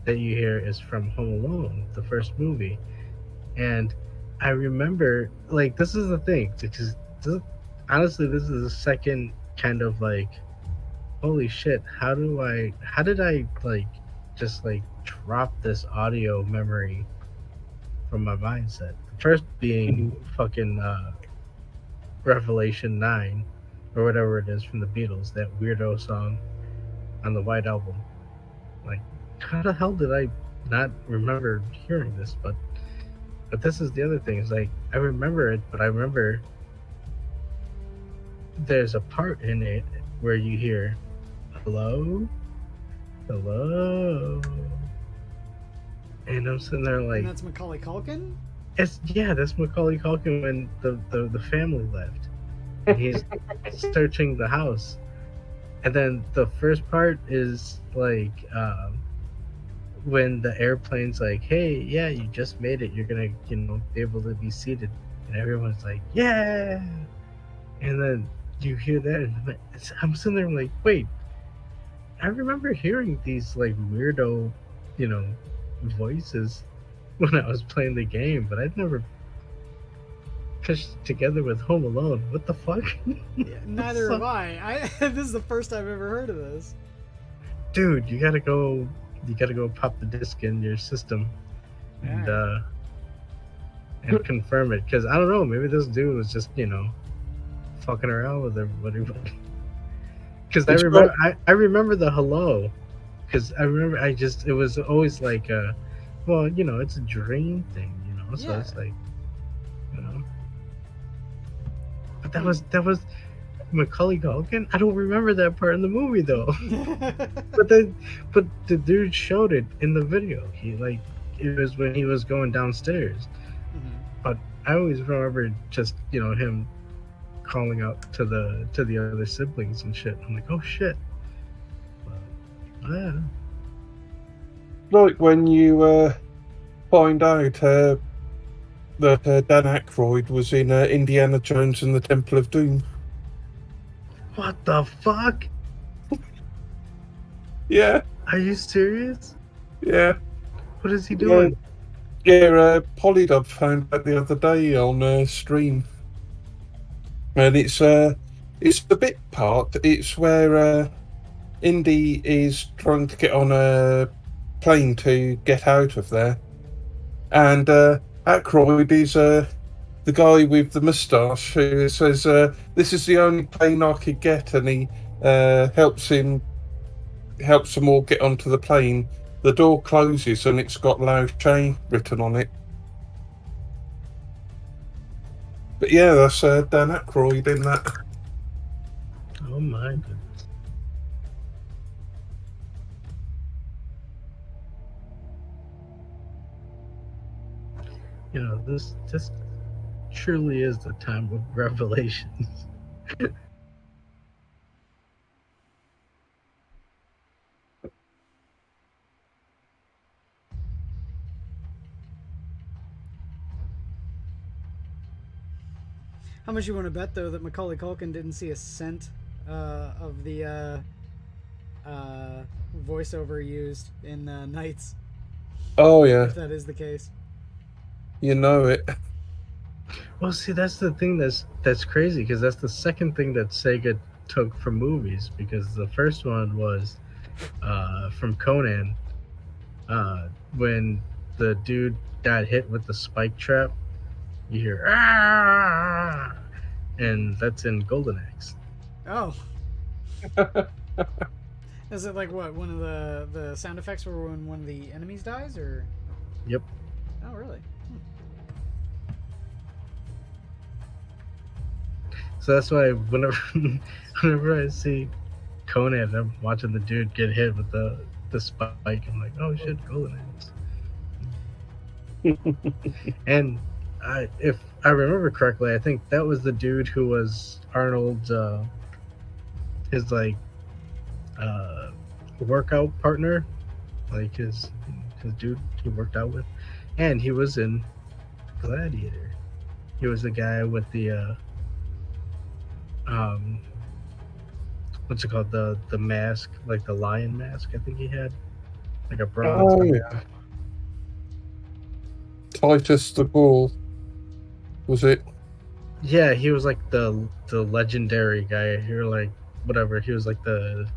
[SPEAKER 10] that you hear is from Home Alone, the first movie. And I remember, like, this is the thing, because honestly, this is the second kind of like, holy shit, how did I like just like drop this audio memory from my mindset? The first being fucking Revelation 9 or whatever it is from the Beatles, that weirdo song on the White Album. Like, how the hell did I not remember hearing this? But this is the other thing, is like, I remember it, but I remember there's a part in it where you hear hello, and I'm sitting there like,
[SPEAKER 8] and that's Macaulay Culkin?
[SPEAKER 10] That's Macaulay Culkin when the family left. And he's searching the house. And then the first part is like when the airplane's like, hey, yeah, you just made it. You're gonna, be able to be seated. And everyone's like, yeah. And then you hear that, and I'm sitting there like, wait, I remember hearing these like weirdo, voices when I was playing the game, but I'd never pitched together with Home Alone. What the fuck?
[SPEAKER 8] Yeah, neither have I. This is the first I've ever heard of this.
[SPEAKER 10] Dude, you gotta go pop the disc in your system and confirm it, because I don't know, maybe this dude was just fucking around with everybody. Because I remember the hello, because I remember it was always like it's a dream thing, so it's like, but that was Macaulay Culkin. I don't remember that part in the movie though. but the dude showed it in the video. It was when he was going downstairs. Mm-hmm. But I always remember just him calling out to the other siblings and shit. I'm like, oh shit. But, yeah.
[SPEAKER 11] Like when you find out that Dan Aykroyd was in Indiana Jones and the Temple of Doom.
[SPEAKER 10] What the fuck?
[SPEAKER 11] Yeah.
[SPEAKER 10] Are you serious?
[SPEAKER 11] Yeah.
[SPEAKER 10] What is he doing?
[SPEAKER 11] Yeah, Polydub found out the other day on stream. And it's the bit part. It's where Indy is trying to get on a plane to get out of there. And Aykroyd is the guy with the moustache who says, this is the only plane I could get, and he helps them all get onto the plane. The door closes and it's got Lao Che written on it. But yeah, that's Dan Aykroyd in that.
[SPEAKER 10] Oh my goodness. This truly is the time of revelations.
[SPEAKER 8] How much you want to bet, though, that Macaulay Culkin didn't see a cent of the voiceover used in Knights?
[SPEAKER 11] Oh, yeah.
[SPEAKER 8] If that is the case.
[SPEAKER 11] You know it.
[SPEAKER 10] Well, see, that's the thing that's crazy, because that's the second thing that Sega took from movies, because the first one was from Conan, when the dude got hit with the spike trap. You hear "ah," and that's in Golden Axe.
[SPEAKER 8] Oh. Is it like what, one of the sound effects were when one of the enemies dies, or?
[SPEAKER 10] Yep.
[SPEAKER 8] Oh, really?
[SPEAKER 10] So that's why whenever I see Conan, I'm watching the dude get hit with the spike. I'm like, oh shit, golden eggs. And if I remember correctly, I think that was the dude who was Arnold's his like workout partner, like his dude he worked out with, and he was in Gladiator. He was the guy with the what's it called, the mask, like the lion mask. I think he had like a bronze.
[SPEAKER 11] Oh yeah, Titus the Bull, was it?
[SPEAKER 10] Yeah, he was like the legendary guy. You're like whatever. He was like the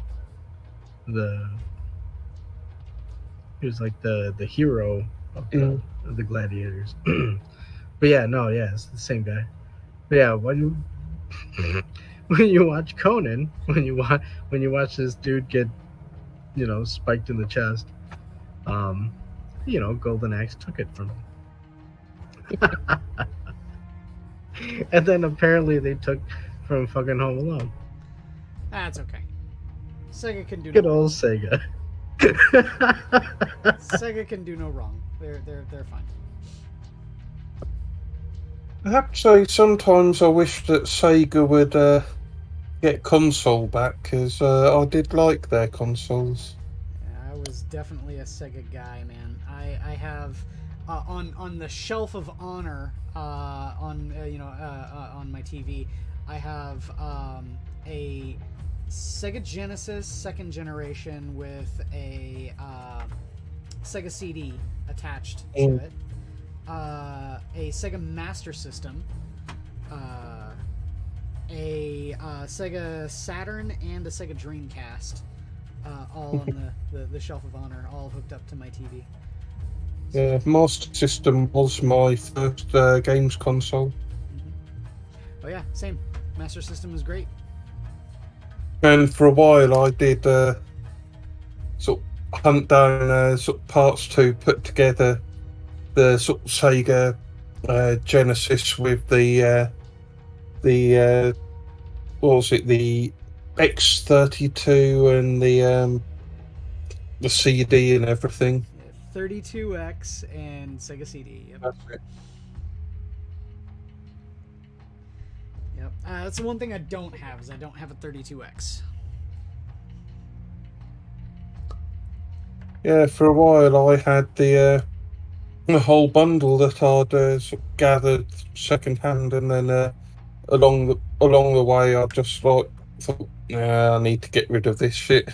[SPEAKER 10] he was like the hero of the gladiators. But yeah, no, yeah, it's the same guy. But yeah, when you watch Conan, when you watch this dude get, you know, spiked in the chest, you know, Golden Axe took it from him. And then apparently they took from fucking Home Alone.
[SPEAKER 8] That's okay. Sega can do
[SPEAKER 10] Good
[SPEAKER 8] no
[SPEAKER 10] old
[SPEAKER 8] wrong.
[SPEAKER 10] Sega.
[SPEAKER 8] Sega can do no wrong. They're fine.
[SPEAKER 11] I have to say, sometimes I wish that Sega would get console back, because I did like their consoles.
[SPEAKER 8] Yeah, I was definitely a Sega guy, man. I have on the shelf of honor on my TV, I have a Sega Genesis second generation with a Sega CD attached to it. A Sega Master System, a Sega Saturn, and a Sega Dreamcast, all on the shelf of honor, all hooked up to my TV.
[SPEAKER 11] Yeah, Master System was my first games console.
[SPEAKER 8] Oh yeah, same. Master System was great.
[SPEAKER 11] And for a while I did sort of hunt down sort of parts to put together the sort of Sega Genesis with the what was it, the X32 and the CD and everything.
[SPEAKER 8] Yeah, 32X and Sega CD. Yep.
[SPEAKER 11] That's it.
[SPEAKER 8] Yep. That's the one thing I don't have, is I don't have a 32X.
[SPEAKER 11] Yeah, for a while I had the whole bundle that I'd sort of gathered second hand, and then along the way I just thought, I need to get rid of this shit,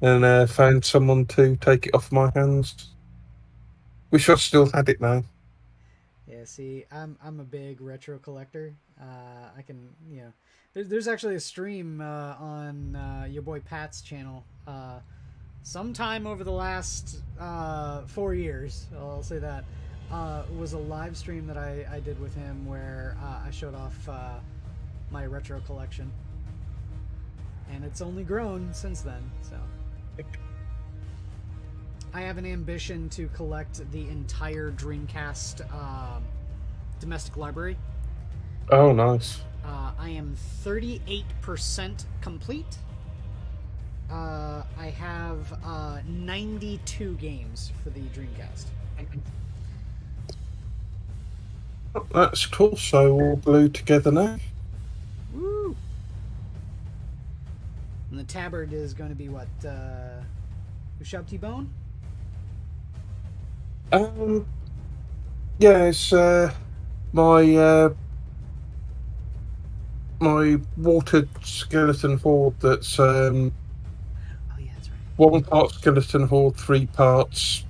[SPEAKER 11] and found someone to take it off my hands. Wish I still had it now.
[SPEAKER 8] Yeah, see, I'm a big retro collector. I can, you know, there's actually a stream on your boy Pat's channel. Sometime over the last 4 years, I'll say that, was a live stream that I did with him where I showed off my retro collection. And it's only grown since then, so. I have an ambition to collect the entire Dreamcast domestic library.
[SPEAKER 11] Oh, nice.
[SPEAKER 8] I am 38% complete. I have 92 games for the Dreamcast.
[SPEAKER 11] That's cool, so all glued together now.
[SPEAKER 8] Woo! And the tabard is going to be what? Ushab T-Bone?
[SPEAKER 11] Yeah, it's my watered skeleton horde that's
[SPEAKER 8] Oh yeah, that's right.
[SPEAKER 11] 1 part skeleton horde, 3 parts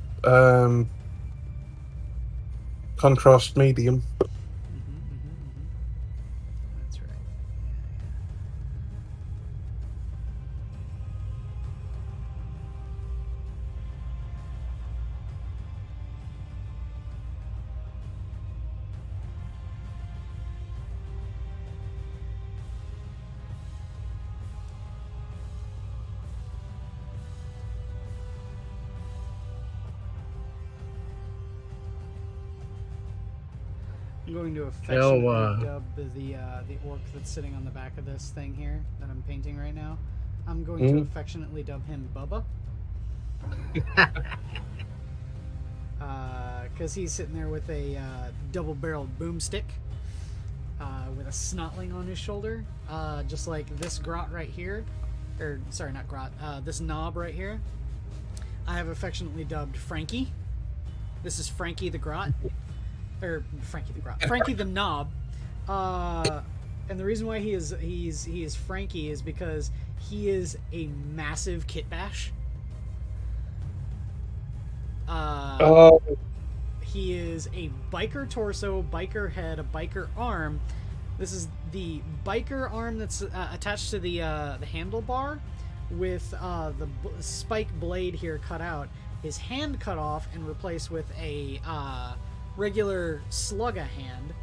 [SPEAKER 11] contrast medium.
[SPEAKER 8] That's right. I'm going to affectionately dub the orc that's sitting on the back of this thing here that I'm painting right now. I'm going to affectionately dub him Bubba. Because he's sitting there with a double-barreled boomstick with a snotling on his shoulder, just like this grot right here. Or, sorry, not grot. This knob right here. I have affectionately dubbed Frankie. This is Frankie the Grot. Or Frankie the Grot. Frankie the Knob. And the reason why he is Frankie is because he is a massive kit bash. He is a biker torso, biker head, a biker arm. This is the biker arm that's attached to the handlebar with the spike blade here cut out. His hand cut off and replaced with a regular slugga hand.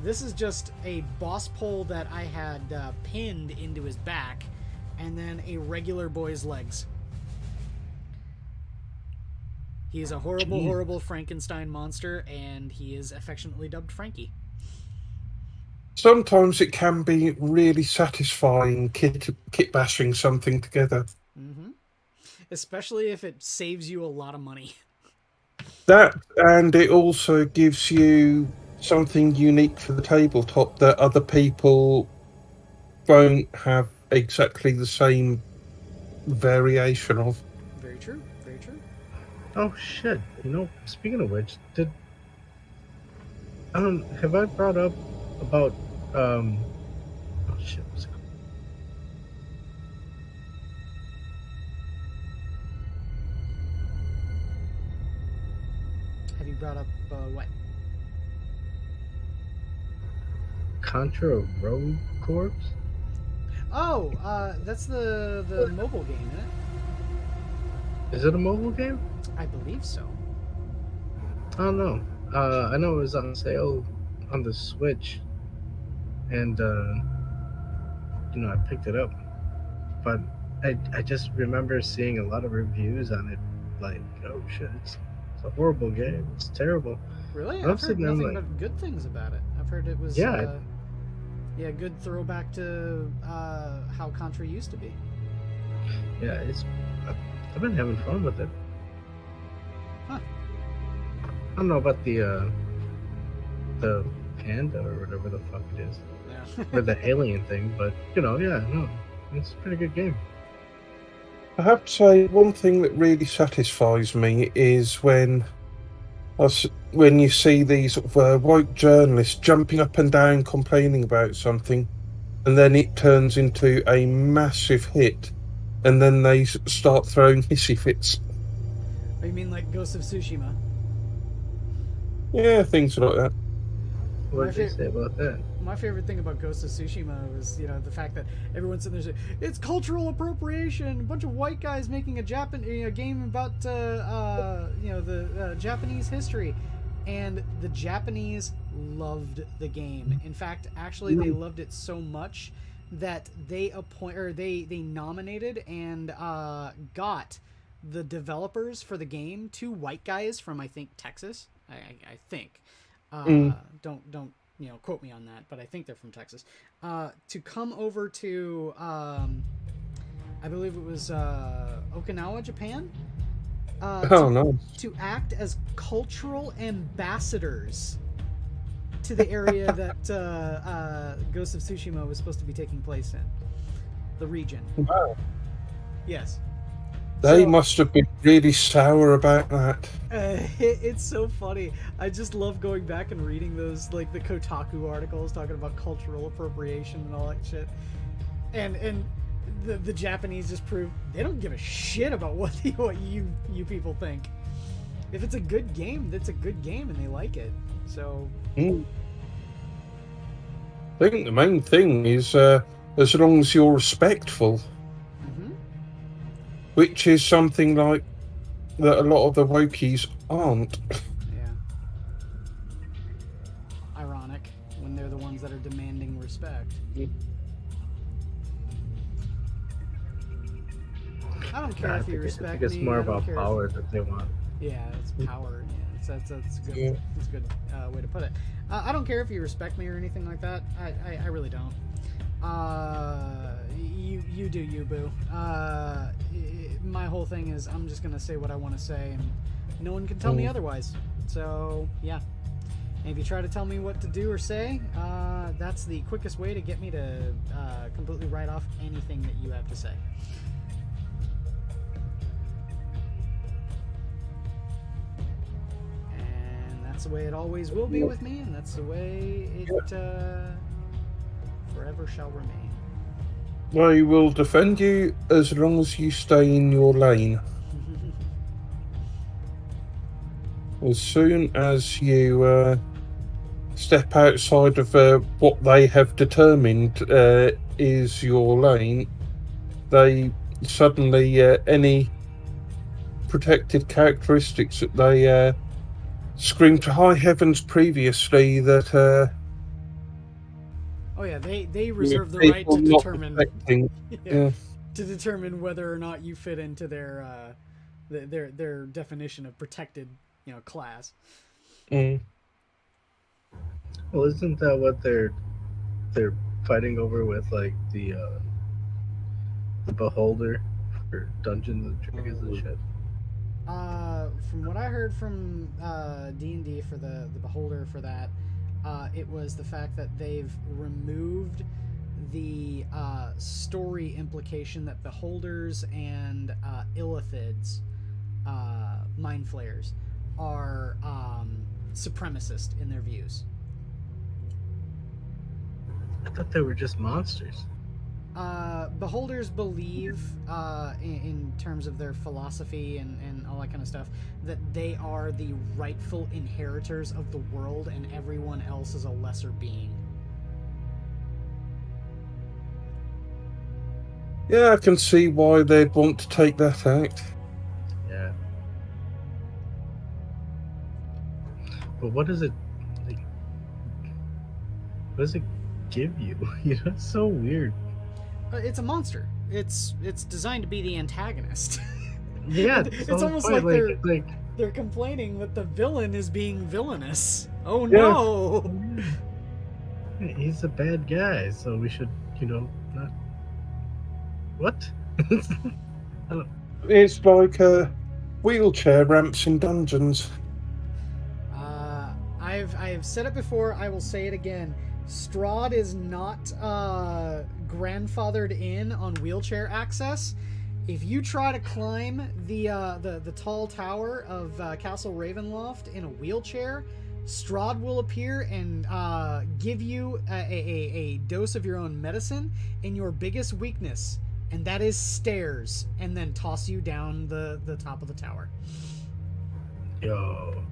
[SPEAKER 8] This is just a boss pole that I had pinned into his back, and then a regular boy's legs. He is a horrible, horrible Frankenstein monster, and he is affectionately dubbed Frankie.
[SPEAKER 11] Sometimes it can be really satisfying kit bashing something together.
[SPEAKER 8] Mm-hmm. Especially if it saves you a lot of money.
[SPEAKER 11] That, and it also gives you something unique for the tabletop that other people won't have exactly the same variation of.
[SPEAKER 8] Very true, very true.
[SPEAKER 10] Oh shit! You know, speaking of which, have I brought up about oh shit, what's it called?
[SPEAKER 8] Have you brought up what?
[SPEAKER 10] Contra Road Corps?
[SPEAKER 8] Oh, that's the mobile game, isn't it?
[SPEAKER 10] Is it a mobile game?
[SPEAKER 8] I believe so.
[SPEAKER 10] I don't know. I know it was on sale on the Switch, and I picked it up. But I just remember seeing a lot of reviews on it, like, oh shit, it's a horrible game. It's terrible.
[SPEAKER 8] Really? I've heard nothing but good things about it. I've heard it was good throwback to how Contra used to be.
[SPEAKER 10] Yeah, I've been having fun with it.
[SPEAKER 8] Huh.
[SPEAKER 10] I don't know about the panda or whatever the fuck it is.
[SPEAKER 8] Yeah.
[SPEAKER 10] Or the alien thing, but it's a pretty good game.
[SPEAKER 11] I have to say, one thing that really satisfies me is when you see these sort of woke journalists jumping up and down complaining about something, and then it turns into a massive hit, and then they start throwing hissy fits.
[SPEAKER 8] Oh, you mean like Ghost of Tsushima?
[SPEAKER 11] Yeah, things like that.
[SPEAKER 10] What did they say about that?
[SPEAKER 8] My favorite thing about Ghost of Tsushima was, the fact that everyone's sitting there saying, it's cultural appropriation, a bunch of white guys making a game about, the Japanese history. And the Japanese loved the game. In fact, actually, they loved it so much that they nominated and got the developers for the game, 2 white guys from, I think, Texas. I think. Don't quote me on that, but I think they're from Texas. To come over to, I believe it was Okinawa, Japan. To act as cultural ambassadors to the area that Ghost of Tsushima was supposed to be taking place in, the region.
[SPEAKER 11] Wow.
[SPEAKER 8] Yes.
[SPEAKER 11] They must have been really sour about that.
[SPEAKER 8] It's so funny. I just love going back and reading those, like the Kotaku articles talking about cultural appropriation and all that shit. And the Japanese just prove they don't give a shit about what you people think. If it's a good game, that's a good game, and they like it. So.
[SPEAKER 11] I think the main thing is as long as you're respectful. Which is something like that a lot of the wokies aren't.
[SPEAKER 8] Yeah. Ironic when they're the ones that are demanding respect. I don't care if you respect me.
[SPEAKER 10] I think it's more about power that they want.
[SPEAKER 8] Yeah, it's power. Yeah, that's good.
[SPEAKER 11] Yeah.
[SPEAKER 8] That's a good way to put it. I don't care if you respect me or anything like that. I really don't. You do you, boo. My whole thing is I'm just gonna say what I want to say, and no one can tell me otherwise. So yeah. And if you try to tell me what to do or say, that's the quickest way to get me to completely write off anything that you have to say. And that's the way it always will be with me, and that's the way it forever shall remain.
[SPEAKER 11] I will defend you as long as you stay in your lane. As soon as you step outside of what they have determined is your lane, they suddenly, any protected characteristics that they scream to high heavens previously that...
[SPEAKER 8] oh yeah, they reserve the right to determine
[SPEAKER 11] yeah.
[SPEAKER 8] to determine whether or not you fit into their definition of protected, class.
[SPEAKER 10] Well, isn't that what they're fighting over with, like the Beholder for Dungeons and Dragons and shit?
[SPEAKER 8] From what I heard from D&D for the Beholder for that, it was the fact that they've removed the story implication that Beholders and Illithids, Mind Flayers, are supremacist in their views.
[SPEAKER 10] I thought they were just monsters.
[SPEAKER 8] Beholders believe, in terms of their philosophy and all that kind of stuff, that they are the rightful inheritors of the world and everyone else is a lesser being.
[SPEAKER 11] Yeah, I can see why they'd want to take that act.
[SPEAKER 10] Yeah. But what does it give you? It's so weird.
[SPEAKER 8] It's a monster. It's designed to be the antagonist.
[SPEAKER 10] Yeah,
[SPEAKER 8] it's almost like they're complaining that the villain is being villainous. Oh
[SPEAKER 11] Yeah.
[SPEAKER 8] no!
[SPEAKER 10] He's a bad guy, so we should, not. What?
[SPEAKER 11] It's like wheelchair ramps in dungeons.
[SPEAKER 8] I've said it before. I will say it again. Strahd is not grandfathered in on wheelchair access. If you try to climb the tall tower of Castle Ravenloft in a wheelchair, Strahd will appear and give you a dose of your own medicine in your biggest weakness, and that is stairs, and then toss you down the top of the tower.
[SPEAKER 10] Yo.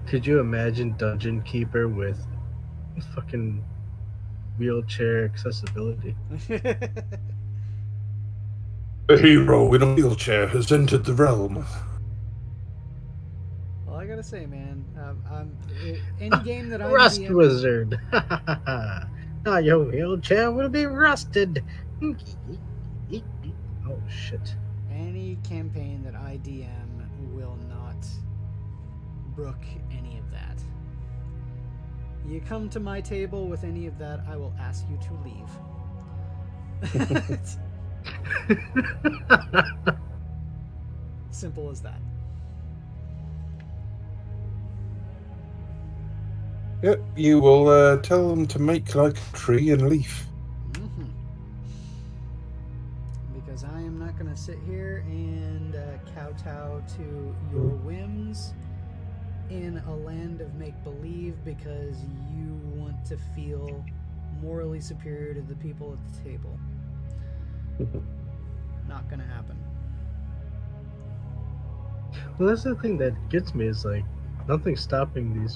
[SPEAKER 10] Could you imagine Dungeon Keeper with fucking wheelchair accessibility?
[SPEAKER 11] A hero in a wheelchair has entered the realm.
[SPEAKER 8] Well, I gotta say, man, any game that I
[SPEAKER 10] Rust Wizard. Now your wheelchair will be rusted. Oh shit.
[SPEAKER 8] Any campaign that I DM will not brook any of that. You come to my table with any of that, I will ask you to leave. Simple as that.
[SPEAKER 11] Yep, you will tell them to make like a tree and leaf.
[SPEAKER 8] Because I am not going to sit here and kowtow to your whims in a land of make-believe because you want to feel morally superior to the people at the table. Not gonna happen.
[SPEAKER 10] Well, that's the thing that gets me is like nothing's stopping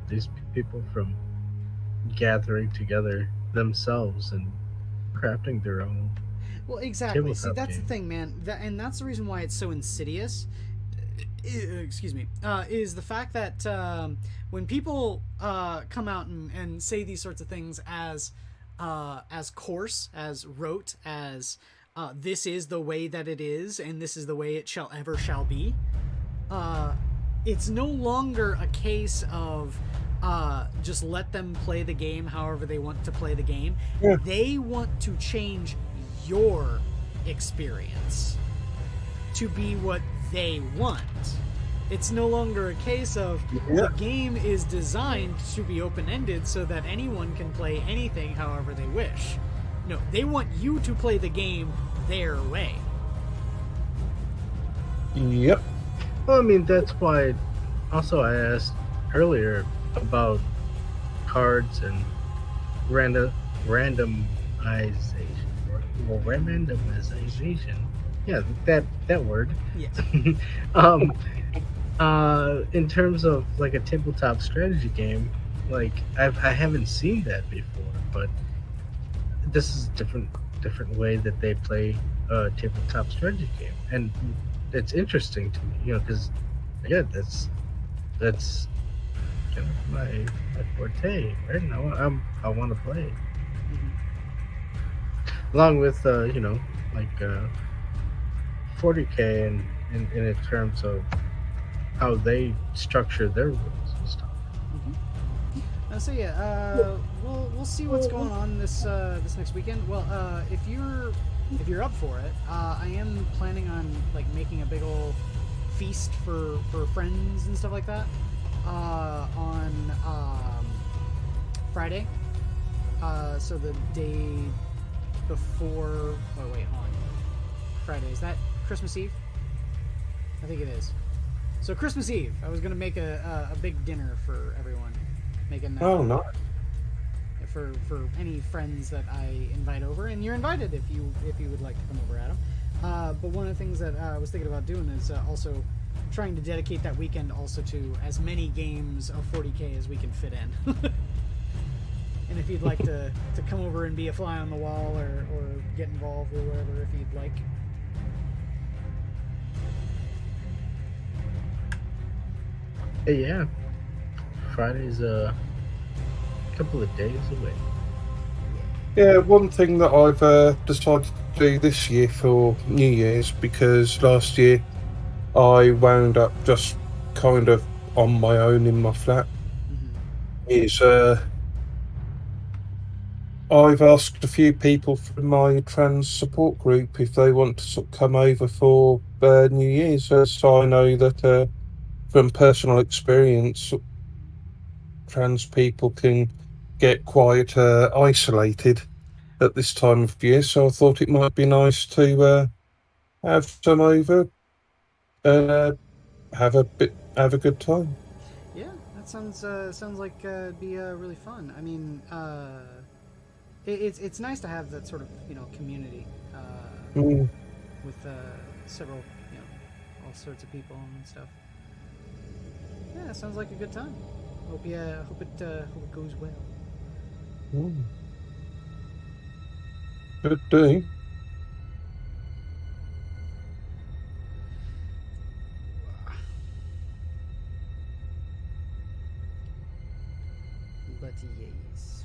[SPEAKER 10] these people from gathering together themselves and crafting their own.
[SPEAKER 8] Well, exactly. See,
[SPEAKER 10] tabletop
[SPEAKER 8] that's
[SPEAKER 10] game.
[SPEAKER 8] the thing, man. And that's the reason why it's so insidious. Excuse me. Is the fact that when people come out and say these sorts of things as coarse, as rote, as this is the way that it is, and this is the way it shall be. it's no longer a case of just let them play the game however they want to play the game.
[SPEAKER 11] Yeah.
[SPEAKER 8] They want to change your experience to be what they want. It's no longer a case of the game is designed to be open-ended so that anyone can play anything however they wish. No, they want you to play the game their way.
[SPEAKER 11] Yep.
[SPEAKER 10] Well, I mean, that's why also I asked earlier about cards and randomization. Well, randomization. Yeah, that word.
[SPEAKER 8] Yes.
[SPEAKER 10] In terms of like a tabletop strategy game, like I haven't seen that before, but this is a different way that they play a tabletop strategy game, and it's interesting to me, because again, that's kind of my forte, right? I want to play, along with 40K in terms of how they structure their rules and stuff.
[SPEAKER 8] So yeah, we'll see what's going on this next weekend. Well, if you're up for it, I am planning on like making a big old feast for friends and stuff like that on Friday. So the day before. Oh wait, hold on. Friday, is that Christmas Eve? I think it is. So Christmas Eve, I was gonna make a big dinner for everyone. Making
[SPEAKER 11] nice.
[SPEAKER 8] For any friends that I invite over, and you're invited if you would like to come over, Adam. But one of the things that I was thinking about doing is also trying to dedicate that weekend also to as many games of 40K as we can fit in. And if you'd like to come over and be a fly on the wall or get involved or whatever, if you'd like.
[SPEAKER 10] Hey, yeah. Friday's a couple of days away.
[SPEAKER 11] Yeah, one thing that I've decided to do this year for New Year's, because last year I wound up just kind of on my own in my flat, is I've asked a few people from my trans support group if they want to sort of come over for New Year's, so I know that from personal experience, trans people can get quite isolated at this time of year, so I thought it might be nice to have some over and have a good time.
[SPEAKER 8] Yeah, that sounds like it'd be really fun. I mean, it's nice to have that sort of community with several all sorts of people and stuff. Yeah, it sounds like a good time. Hope it goes well.
[SPEAKER 11] Good day.
[SPEAKER 8] But yes.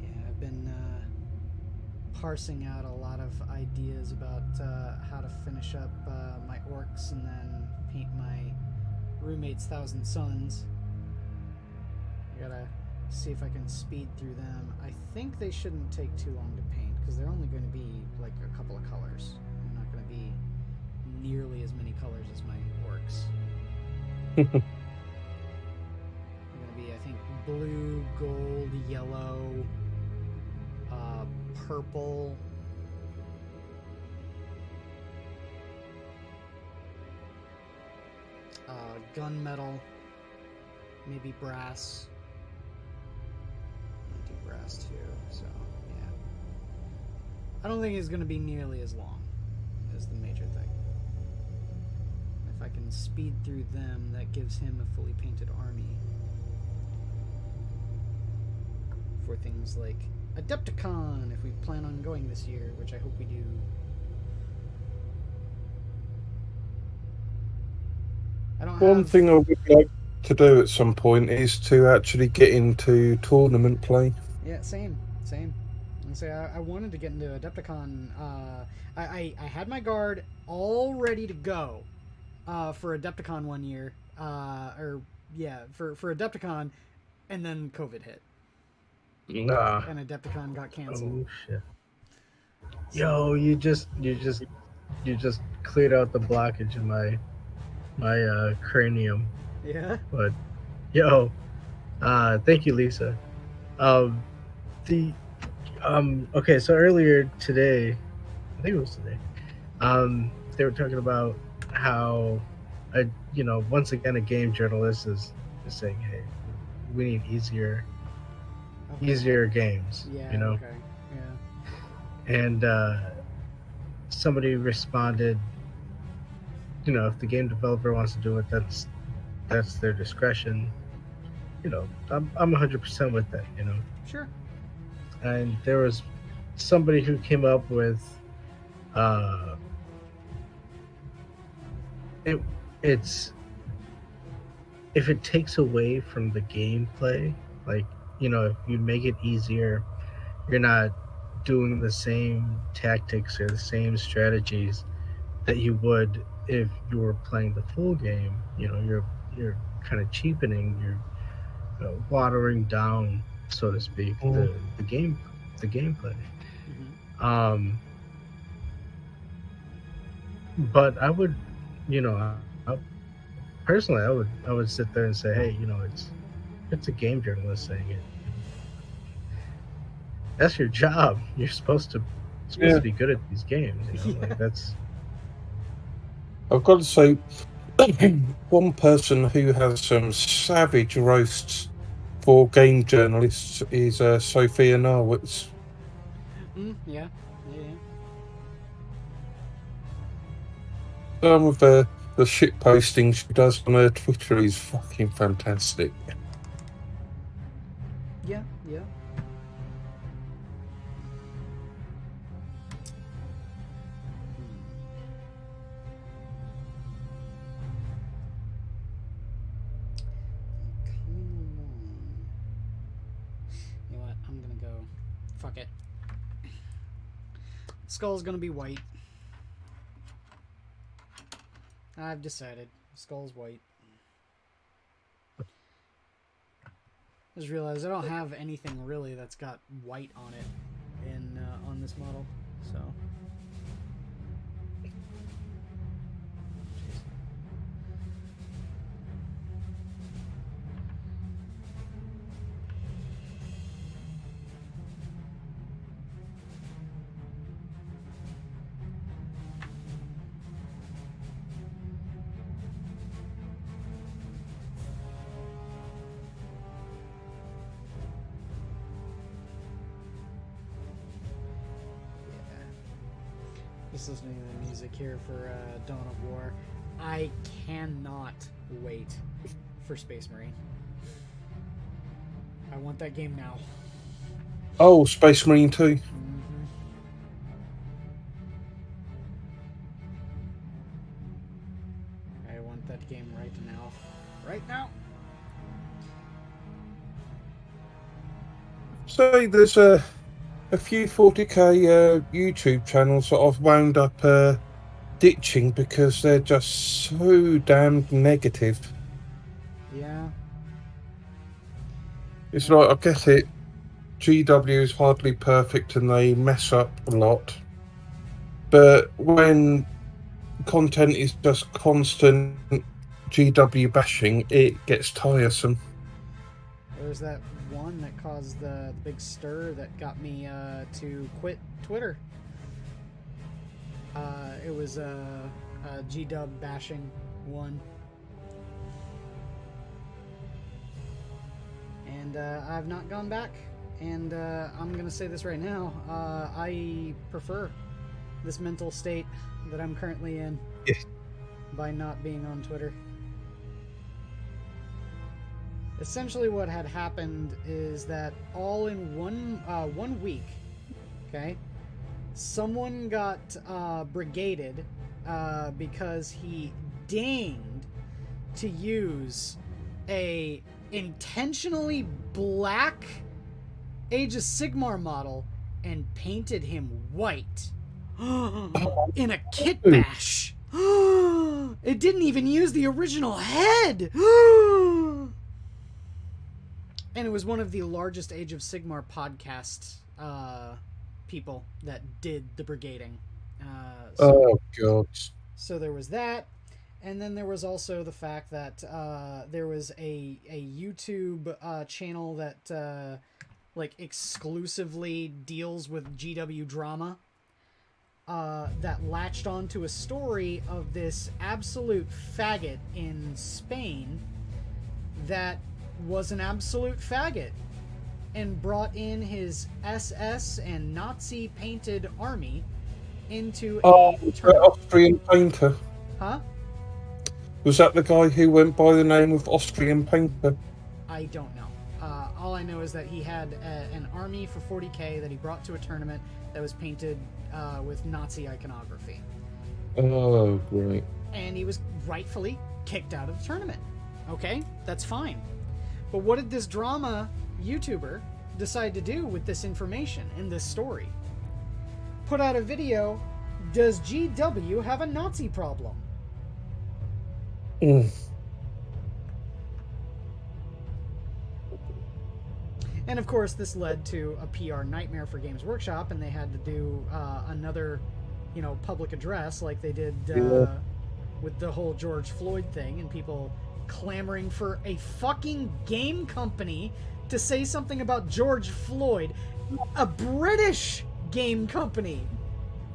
[SPEAKER 8] Yeah, I've been parsing out a lot of ideas about how to finish up my orcs and then paint my roommate's Thousand Suns. I gotta see if I can speed through them. I think they shouldn't take too long to paint because they're only going to be like a couple of colors. They're not going to be nearly as many colors as my orcs. They're going to be, I think, blue, gold, yellow, purple, gunmetal, maybe brass. I do brass too, so yeah. I don't think it's going to be nearly as long as the major thing. If I can speed through them, that gives him a fully painted army for things like Adepticon, if we plan on going this year, which I hope we do.
[SPEAKER 11] One thing I would like to do at some point is to actually get into tournament play.
[SPEAKER 8] Yeah, same. And say I wanted to get into Adepticon. I had my guard all ready to go for Adepticon one year. For Adepticon, and then COVID hit. And Adepticon got canceled.
[SPEAKER 10] Oh shit! Yo, you just cleared out the blockage in my cranium.
[SPEAKER 8] Yeah.
[SPEAKER 10] But yo, thank you, Lisa. Okay, so earlier today, I think it was today, they were talking about how, once again, a game journalist is saying, hey, we need easier games,
[SPEAKER 8] Yeah. Okay. Yeah.
[SPEAKER 10] And somebody responded, if the game developer wants to do it, that's their discretion. I'm 100% with that.
[SPEAKER 8] Sure.
[SPEAKER 10] And there was somebody who came up with it's if it takes away from the gameplay, like if you make it easier, you're not doing the same tactics or the same strategies that you would if you were playing the full game. You're kind of cheapening, you're watering down, so to speak, the gameplay. But I would, personally, I would sit there and say, hey, it's a game journalist saying it. That's your job. You're supposed to be good at these games. That's.
[SPEAKER 11] I've got to say, one person who has some savage roasts for game journalists is Sophia Narwitz.
[SPEAKER 8] Yeah.
[SPEAKER 11] Some of the shit posting she does on her Twitter is fucking fantastic.
[SPEAKER 8] Yeah. You know what? I'm gonna go. Fuck it. Skull's gonna be white. I've decided. Skull's white. I just realized I don't have anything really that's got white on it on this model, so. Just listening to the music here for Dawn of War. I cannot wait for Space Marine. I want that game now.
[SPEAKER 11] Oh, Space Marine 2.
[SPEAKER 8] I want that game right now. Right now!
[SPEAKER 11] So there's a few 40k YouTube channels that I've wound up ditching because they're just so damn negative.
[SPEAKER 8] Yeah.
[SPEAKER 11] It's like, I get it, GW is hardly perfect and they mess up a lot. But when content is just constant GW bashing, it gets tiresome.
[SPEAKER 8] There's that one that caused the big stir that got me to quit Twitter. It was a GW bashing one. And I've not gone back. And I'm going to say this right now. I prefer this mental state that I'm currently in by not being on Twitter. Essentially what had happened is that all in one week, okay, someone got brigaded because he deigned to use a intentionally black Age of Sigmar model and painted him white in a kit bash. It didn't even use the original head. And it was one of the largest Age of Sigmar podcast people that did the brigading.
[SPEAKER 11] Oh, God.
[SPEAKER 8] So there was that. And then there was also the fact that there was a YouTube channel that like exclusively deals with GW drama that latched onto a story of this absolute faggot in Spain that was an absolute faggot and brought in his SS and Nazi painted army into a
[SPEAKER 11] the Austrian painter.
[SPEAKER 8] Huh?
[SPEAKER 11] Was that the guy who went by the name of Austrian Painter?
[SPEAKER 8] I don't know. All I know is that he had an army for 40k that he brought to a tournament that was painted with Nazi iconography.
[SPEAKER 11] Oh, great.
[SPEAKER 8] And he was rightfully kicked out of the tournament. Okay, that's fine. But what did this drama YouTuber decide to do with this information and this story? Put out a video, does GW have a Nazi problem? And of course, this led to a PR nightmare for Games Workshop, and they had to do another, public address like they did with the whole George Floyd thing, and people clamoring for a fucking game company to say something about George Floyd, a British game company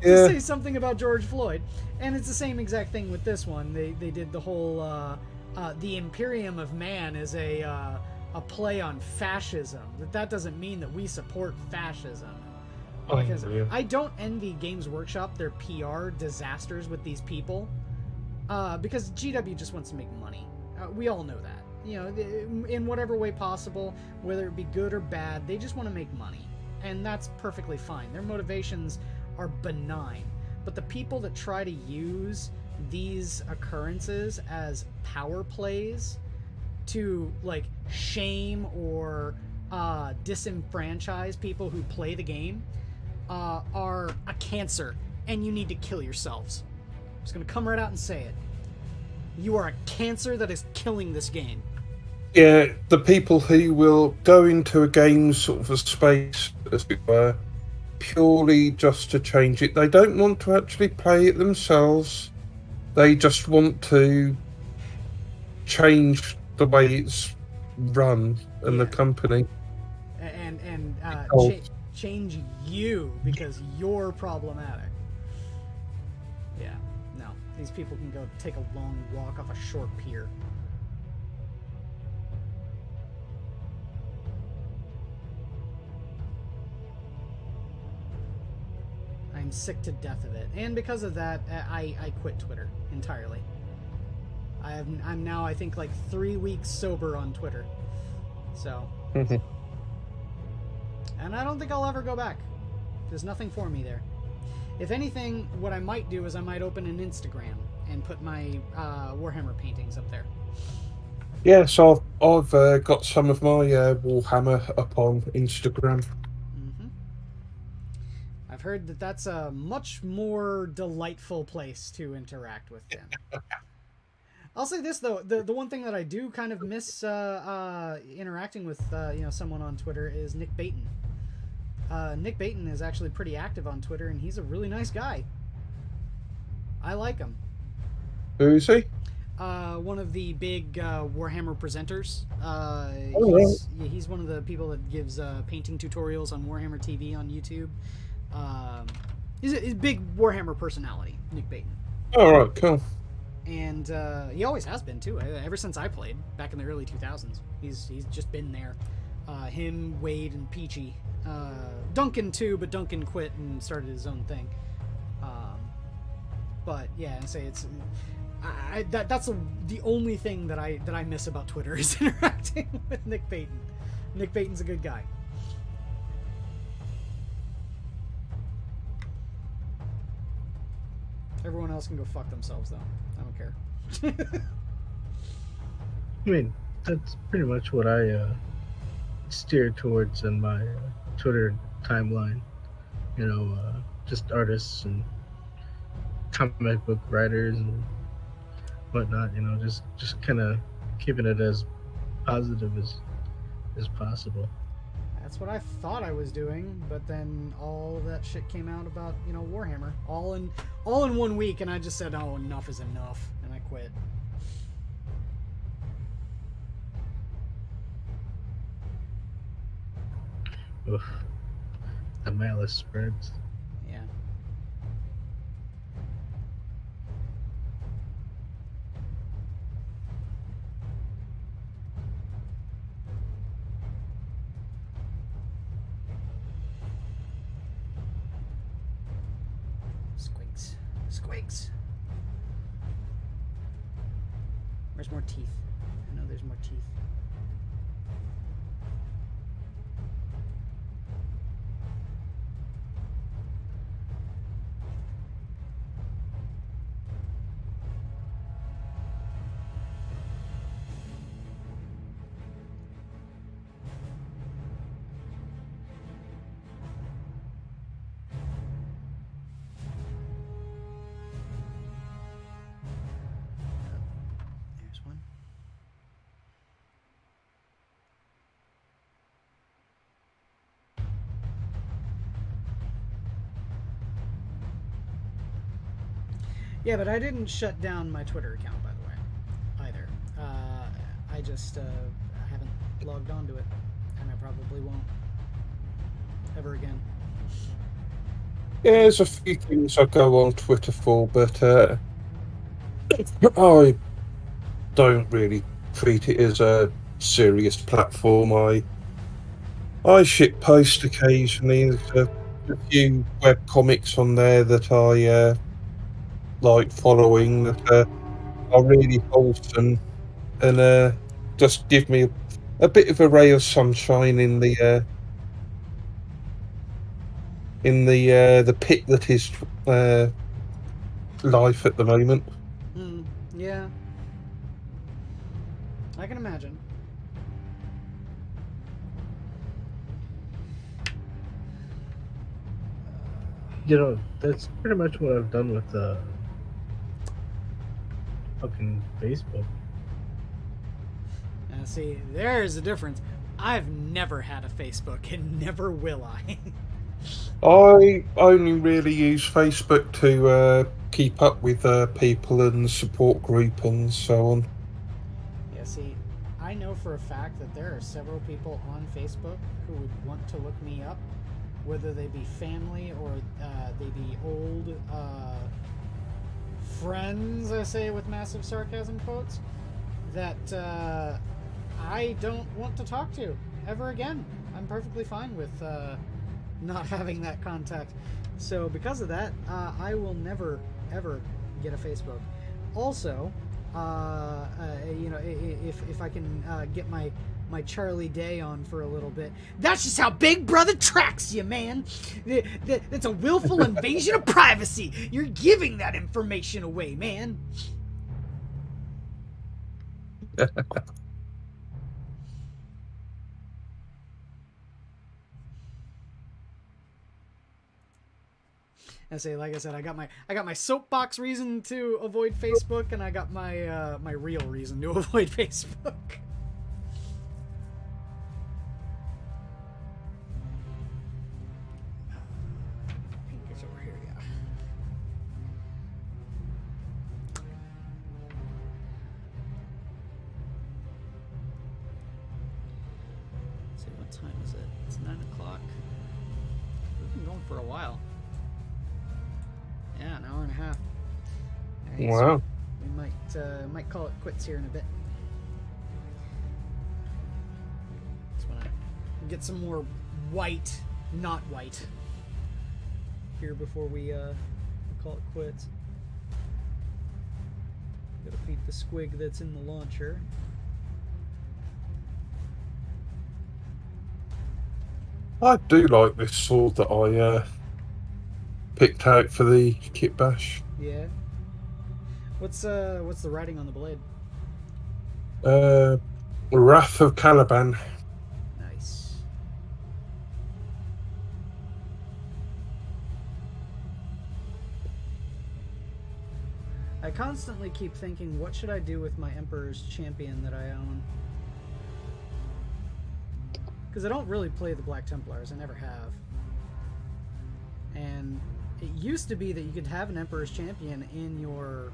[SPEAKER 8] to say something about George Floyd. And it's the same exact thing with this one. They did the whole the Imperium of Man is a play on fascism. That doesn't mean that we support fascism. Because I don't envy Games Workshop their PR disasters with these people, because GW just wants to make money. We all know that. In whatever way possible, whether it be good or bad, they just want to make money. And that's perfectly fine. Their motivations are benign. But the people that try to use these occurrences as power plays to shame or disenfranchise people who play the game are a cancer, and you need to kill yourselves. I'm just going to come right out and say it. You are a cancer that is killing this game.
[SPEAKER 11] Yeah, the people who will go into a game sort of a space, as it were, purely just to change it. They don't want to actually play it themselves. They just want to change the way it's run and the company.
[SPEAKER 8] And change you because you're problematic. Yeah, no. These people can go take a long walk off a short pier. I'm sick to death of it. And because of that, I quit Twitter entirely. I'm now, I think, 3 weeks sober on Twitter. So. And I don't think I'll ever go back. There's nothing for me there. If anything, what I might do is I might open an Instagram and put my Warhammer paintings up there.
[SPEAKER 11] Yeah, so I've got some of my Warhammer up on Instagram.
[SPEAKER 8] I've heard that that's a much more delightful place to interact with them. I'll say this, though. The one thing that I do kind of miss interacting with someone on Twitter is Nick Baton. Nick Baton is actually pretty active on Twitter, and he's a really nice guy. I like him.
[SPEAKER 11] Who is he?
[SPEAKER 8] One of the big Warhammer presenters. He's one of the people that gives painting tutorials on Warhammer TV on YouTube. He's a big Warhammer personality, Nick Baton.
[SPEAKER 11] All right, cool.
[SPEAKER 8] And he always has been too. Ever since I played back in the early 2000s, he's just been there. Him, Wade, and Peachy. Duncan too, but Duncan quit and started his own thing. But yeah, I say it's that's the only thing that I miss about Twitter is interacting with Nick Baton. Nick Baton's a good guy. Everyone else can go fuck themselves, though. I don't care.
[SPEAKER 10] I mean, that's pretty much what I steer towards in my Twitter timeline. Just artists and comic book writers and whatnot. Just kind of keeping it as positive as possible.
[SPEAKER 8] That's what I thought I was doing, but then all of that shit came out about Warhammer all in 1 week, and I just said, "Oh, enough is enough," and I quit.
[SPEAKER 10] Oof. The malice spreads.
[SPEAKER 8] Yeah. Squigs. Where's more teeth? I know there's more teeth. Yeah, but I didn't shut down my Twitter account, by the way, either. I just haven't logged on to it, and I probably won't ever again.
[SPEAKER 11] Yeah, there's a few things I go on Twitter for, but I don't really treat it as a serious platform. I shit post occasionally. There's a few web comics on there that I like following that are really wholesome and just give me a bit of a ray of sunshine in the pit that is life at the moment.
[SPEAKER 8] Yeah, I can imagine.
[SPEAKER 10] That's pretty much what I've done with fucking Facebook.
[SPEAKER 8] See, there's a difference. I've never had a Facebook, and never will I.
[SPEAKER 11] I only really use Facebook to keep up with people and support group and so on.
[SPEAKER 8] Yeah, see, I know for a fact that there are several people on Facebook who would want to look me up, whether they be family or they be old friends, I say with massive sarcasm quotes, that I don't want to talk to ever again. I'm perfectly fine with not having that contact. So because of that, I will never, ever get a Facebook. Also, if I can get my Charlie Day on for a little bit. That's just how Big Brother tracks you, man. That's a willful invasion of privacy. You're giving that information away, man. Like I said, I got my soapbox reason to avoid Facebook, and I got my my real reason to avoid Facebook. Pink is over here, yeah. Let's see, what time is it? It's 9 o'clock. We've been going for a while. Yeah, an hour and a half. Right,
[SPEAKER 11] wow.
[SPEAKER 8] So we might call it quits here in a bit. Just want to get some more white, not white, here before we call it quits. Gotta paint the squig that's in the launcher.
[SPEAKER 11] I do like this sword that I picked out for the kit bash.
[SPEAKER 8] Yeah. What's the writing on the blade?
[SPEAKER 11] Wrath of Caliban.
[SPEAKER 8] Nice. I constantly keep thinking, what should I do with my Emperor's Champion that I own? Because I don't really play the Black Templars, I never have. And it used to be that you could have an Emperor's Champion in your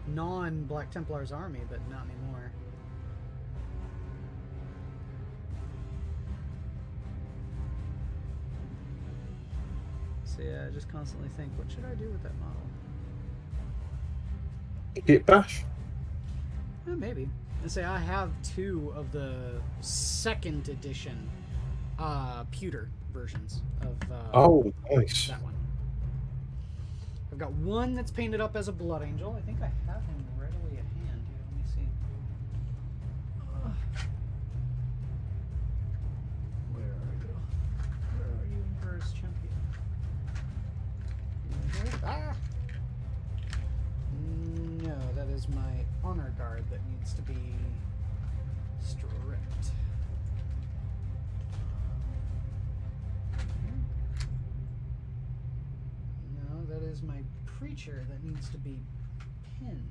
[SPEAKER 8] non-Black Templars army, but not anymore. So yeah, I just constantly think, what should I do with that model?
[SPEAKER 11] Hit bash?
[SPEAKER 8] Maybe. And say I have 2 of the 2nd edition pewter versions of
[SPEAKER 11] oh, nice.
[SPEAKER 8] That one. I've got one that's painted up as a Blood Angel. I think I have him readily at hand. Here, let me see. Where are you? Where are you, Emperor's Champion? Ah! No, that is my honor guard that needs to be stripped. No, that is my preacher that needs to be pinned.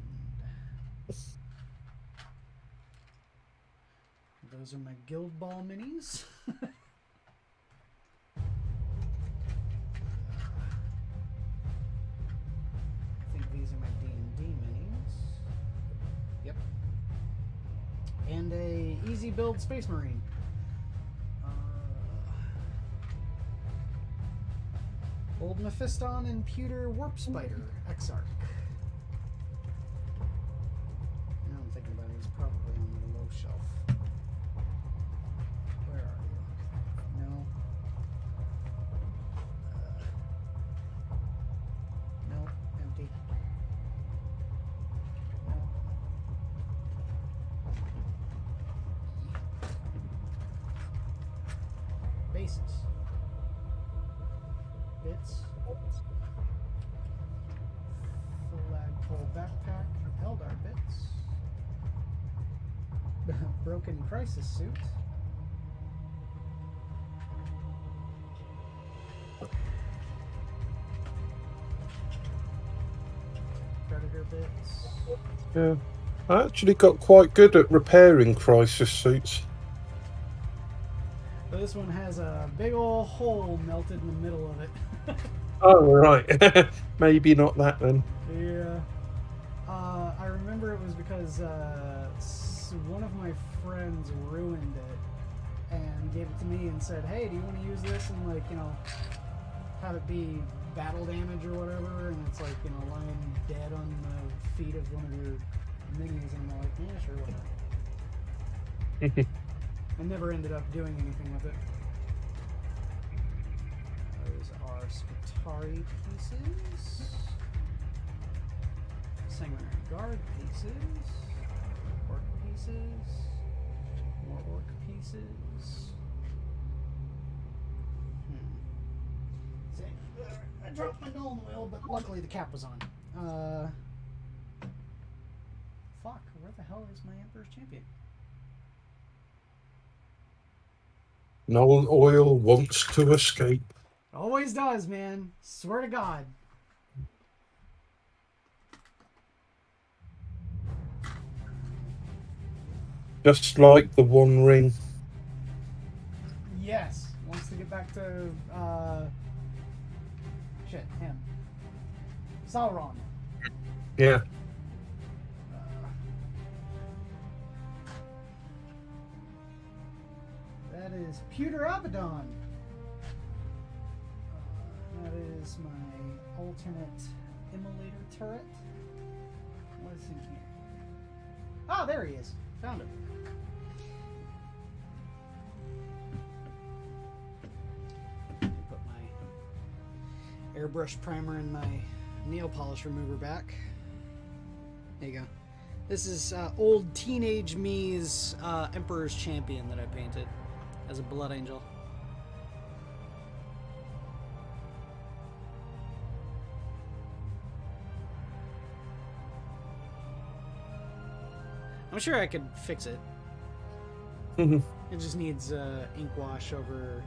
[SPEAKER 8] Those are my Guild Ball minis. These are my D&D minis. Yep. And a easy build Space Marine. Old Mephiston and Pewter Warp Spider Exarch. Now I'm thinking about it, he's probably on the low shelf. Where are you? No. No, empty. Bases. Bits. Flagpole backpack. Eldar bits. Broken crisis suit. Predator bits.
[SPEAKER 11] Yeah. I actually got quite good at repairing crisis suits.
[SPEAKER 8] But this one has a big old hole melted in the middle of it.
[SPEAKER 11] Oh, right. Maybe not that then.
[SPEAKER 8] Yeah. I remember it was because one of my friends ruined it and gave it to me and said, hey, do you want to use this and, like, you know, have it be battle damage or whatever? And it's like, you know, lying dead on the feet of one of your minis. And I'm like, yeah, sure, why not? I never ended up doing anything with it. Those are Skitari pieces. Sanguine Guard pieces. Orc pieces. More orc pieces. I dropped my Golden Wheel, but luckily the cap was on. Fuck, where the hell is my Emperor's Champion?
[SPEAKER 11] No oil wants to escape.
[SPEAKER 8] Always does, man. Swear to God.
[SPEAKER 11] Just like the Wond'ring.
[SPEAKER 8] Yes. Wants to get back to, shit, him. Sauron.
[SPEAKER 11] Yeah.
[SPEAKER 8] That is Pewter Abaddon. That is my alternate immolator turret. What is in here? Oh, there he is. Found him. Put my airbrush primer and my nail polish remover back. There you go. This is old teenage me's Emperor's Champion that I painted as a Blood Angel. I'm sure I could fix it. It just needs ink wash over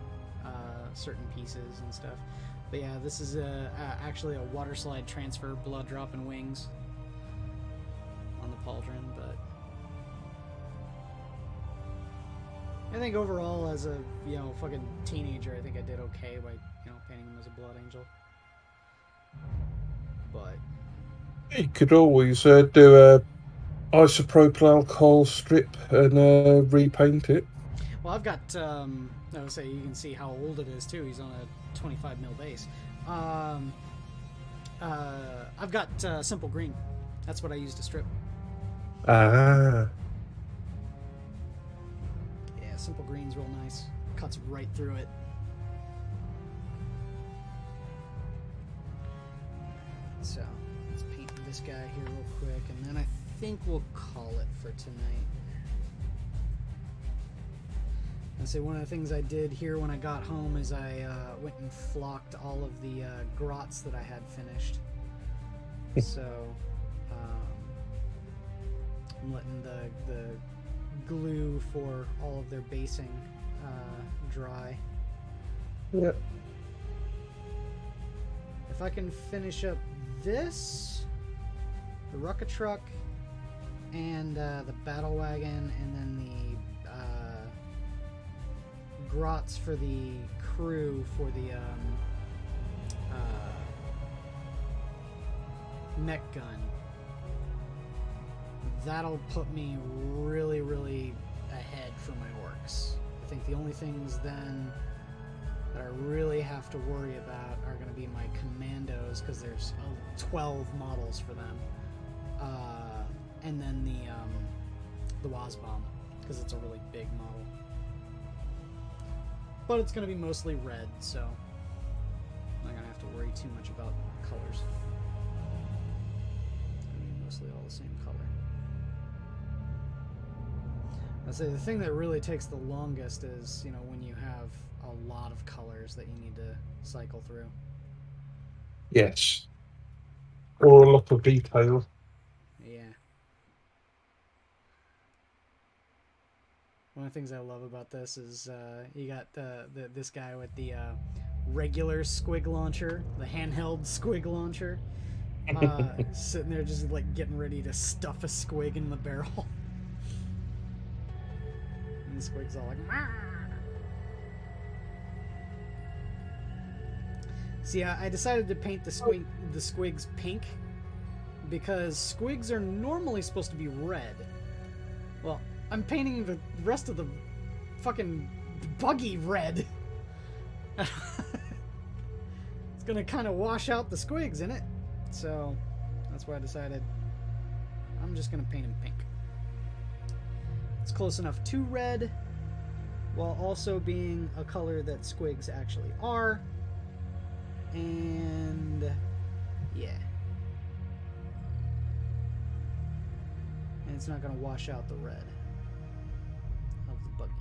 [SPEAKER 8] certain pieces and stuff. But yeah, this is actually a water slide transfer blood drop and wings. pauldron, but I think overall, as a fucking teenager, I think I did okay by painting him as a blood angel. But
[SPEAKER 11] you could always do a isopropyl alcohol strip and repaint it.
[SPEAKER 8] Well, I've got I would say you can see how old it is too. He's on a 25 mil base. I've got simple green. That's what I use to strip.
[SPEAKER 11] Ah.
[SPEAKER 8] Yeah, simple green's real nice. Cuts right through it. So let's paint this guy here real quick, and then I think we'll call it for tonight. And so one of the things I did here when I got home is I went and flocked all of the grots that I had finished. So I'm letting the glue for all of their basing dry.
[SPEAKER 11] Yep.
[SPEAKER 8] If I can finish up this, the Rucka Truck, and the Battle Wagon, and then the grots for the crew for the mech gun, that'll put me really, really ahead for my orcs. I think the only things then that I really have to worry about are going to be my commandos, because there's 12 models for them, and then the WAS bomb, because it's a really big model. But it's going to be mostly red, so I'm not going to have to worry too much about colors. It's going to be mostly all the same color. I'd say the thing that really takes the longest is, when you have a lot of colors that you need to cycle through.
[SPEAKER 11] Yes. Or a lot of detail.
[SPEAKER 8] Yeah. One of the things I love about this is you got this guy with the regular squig launcher, the handheld squig launcher, sitting there just like getting ready to stuff a squig in the barrel. And the squig's all like, "Mah!" See, I decided to paint the squigs pink because squigs are normally supposed to be red. Well, I'm painting the rest of the fucking buggy red. It's gonna kind of wash out the squigs in it. So that's why I decided I'm just gonna paint him pink. It's close enough to red, while also being a color that squigs actually are. And yeah. And it's not gonna wash out the red of the buggy.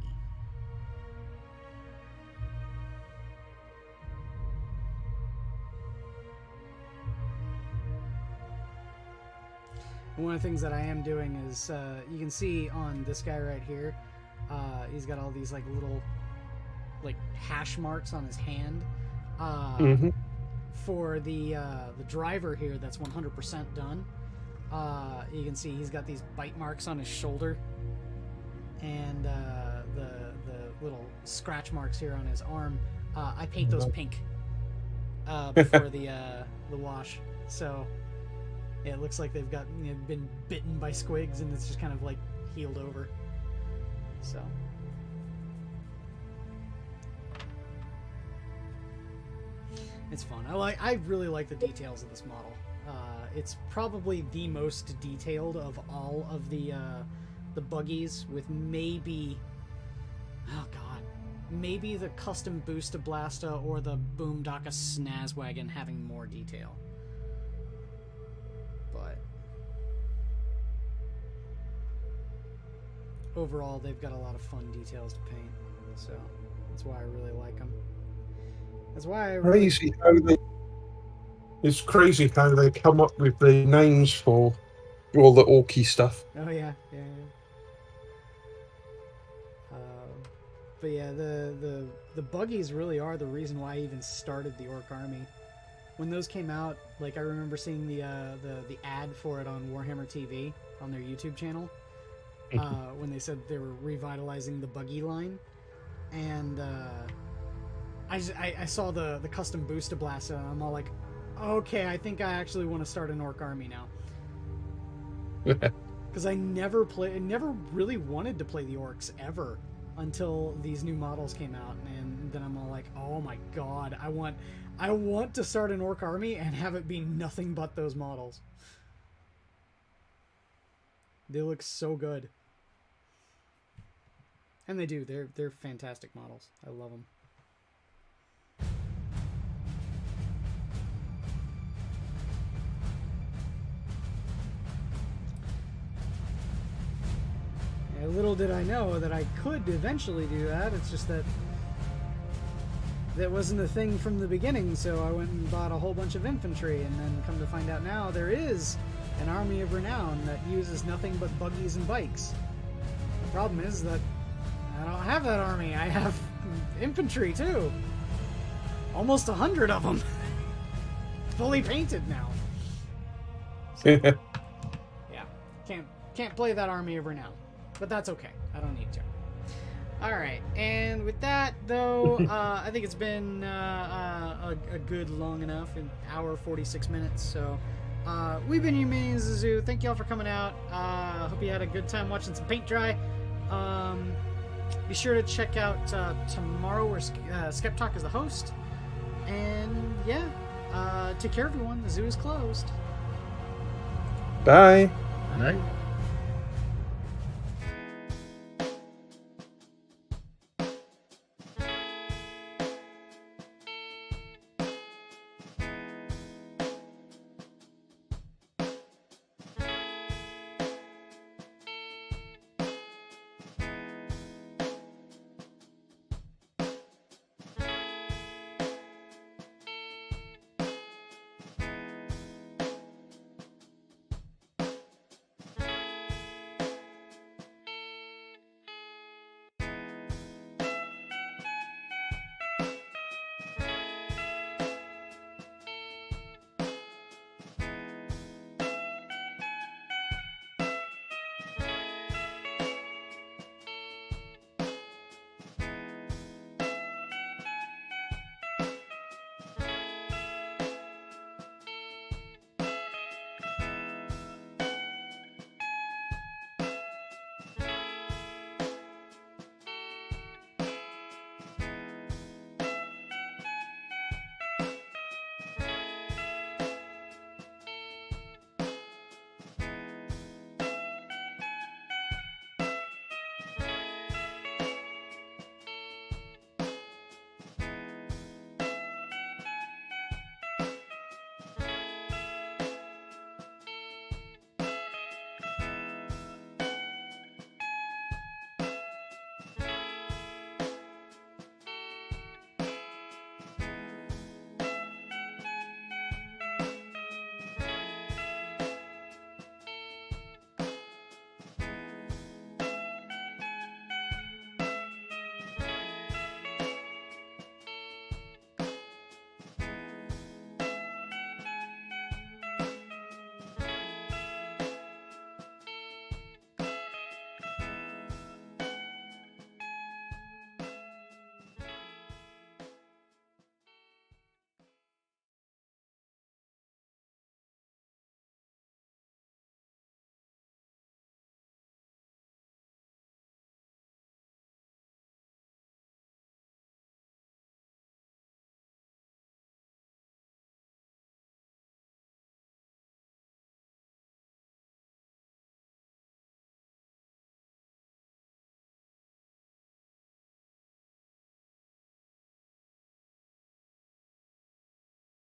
[SPEAKER 8] And one of the things that I am doing is, you can see on this guy right here, he's got all these like little like hash marks on his hand. For the driver here that's 100% done, you can see he's got these bite marks on his shoulder, and the little scratch marks here on his arm. I paint those pink before the wash, so yeah, it looks like they've got been bitten by squigs, and it's just kind of like healed over. So. It's fun. I really like the details of this model. It's probably the most detailed of all of the buggies, with maybe, oh god, maybe the custom Boosta Blasta or the Boomdaka Snazwagon having more detail. But overall, they've got a lot of fun details to paint, so that's why I really like them. That's why I really...
[SPEAKER 11] It's crazy how they come up with the names for all the orky stuff.
[SPEAKER 8] Oh yeah. But yeah, the buggies really are the reason why I even started the orc army. when those came out, like I remember seeing the ad for it on Warhammer TV on their YouTube channel when they said they were revitalizing the buggy line, and I saw the custom booster blaster, and I'm all like, okay, I think I actually want to start an orc army now. Because I never really wanted to play the orcs ever until these new models came out, and then I'm all like, oh my god, I want to start an orc army and have it be nothing but those models. They look so good. And they do. They're fantastic models. I love them. Yeah, little did I know that I could eventually do that. It's just that wasn't a thing from the beginning, so I went and bought a whole bunch of infantry, and then come to find out now there is an army of renown that uses nothing but buggies and bikes. The problem is that I don't have that army. I have infantry too. Almost 100 of them. Fully painted now. So, yeah, can't play that army of renown, but that's okay. I don't need to. All right, and with that though, I think it's been a good long enough, an hour 46 minutes. So we've been your minions of the zoo. Thank you all for coming out. Hope you had a good time watching some paint dry. Be sure to check out tomorrow where Skep Tock is the host. And yeah, take care everyone. The zoo is closed.
[SPEAKER 11] Bye.
[SPEAKER 10] Night.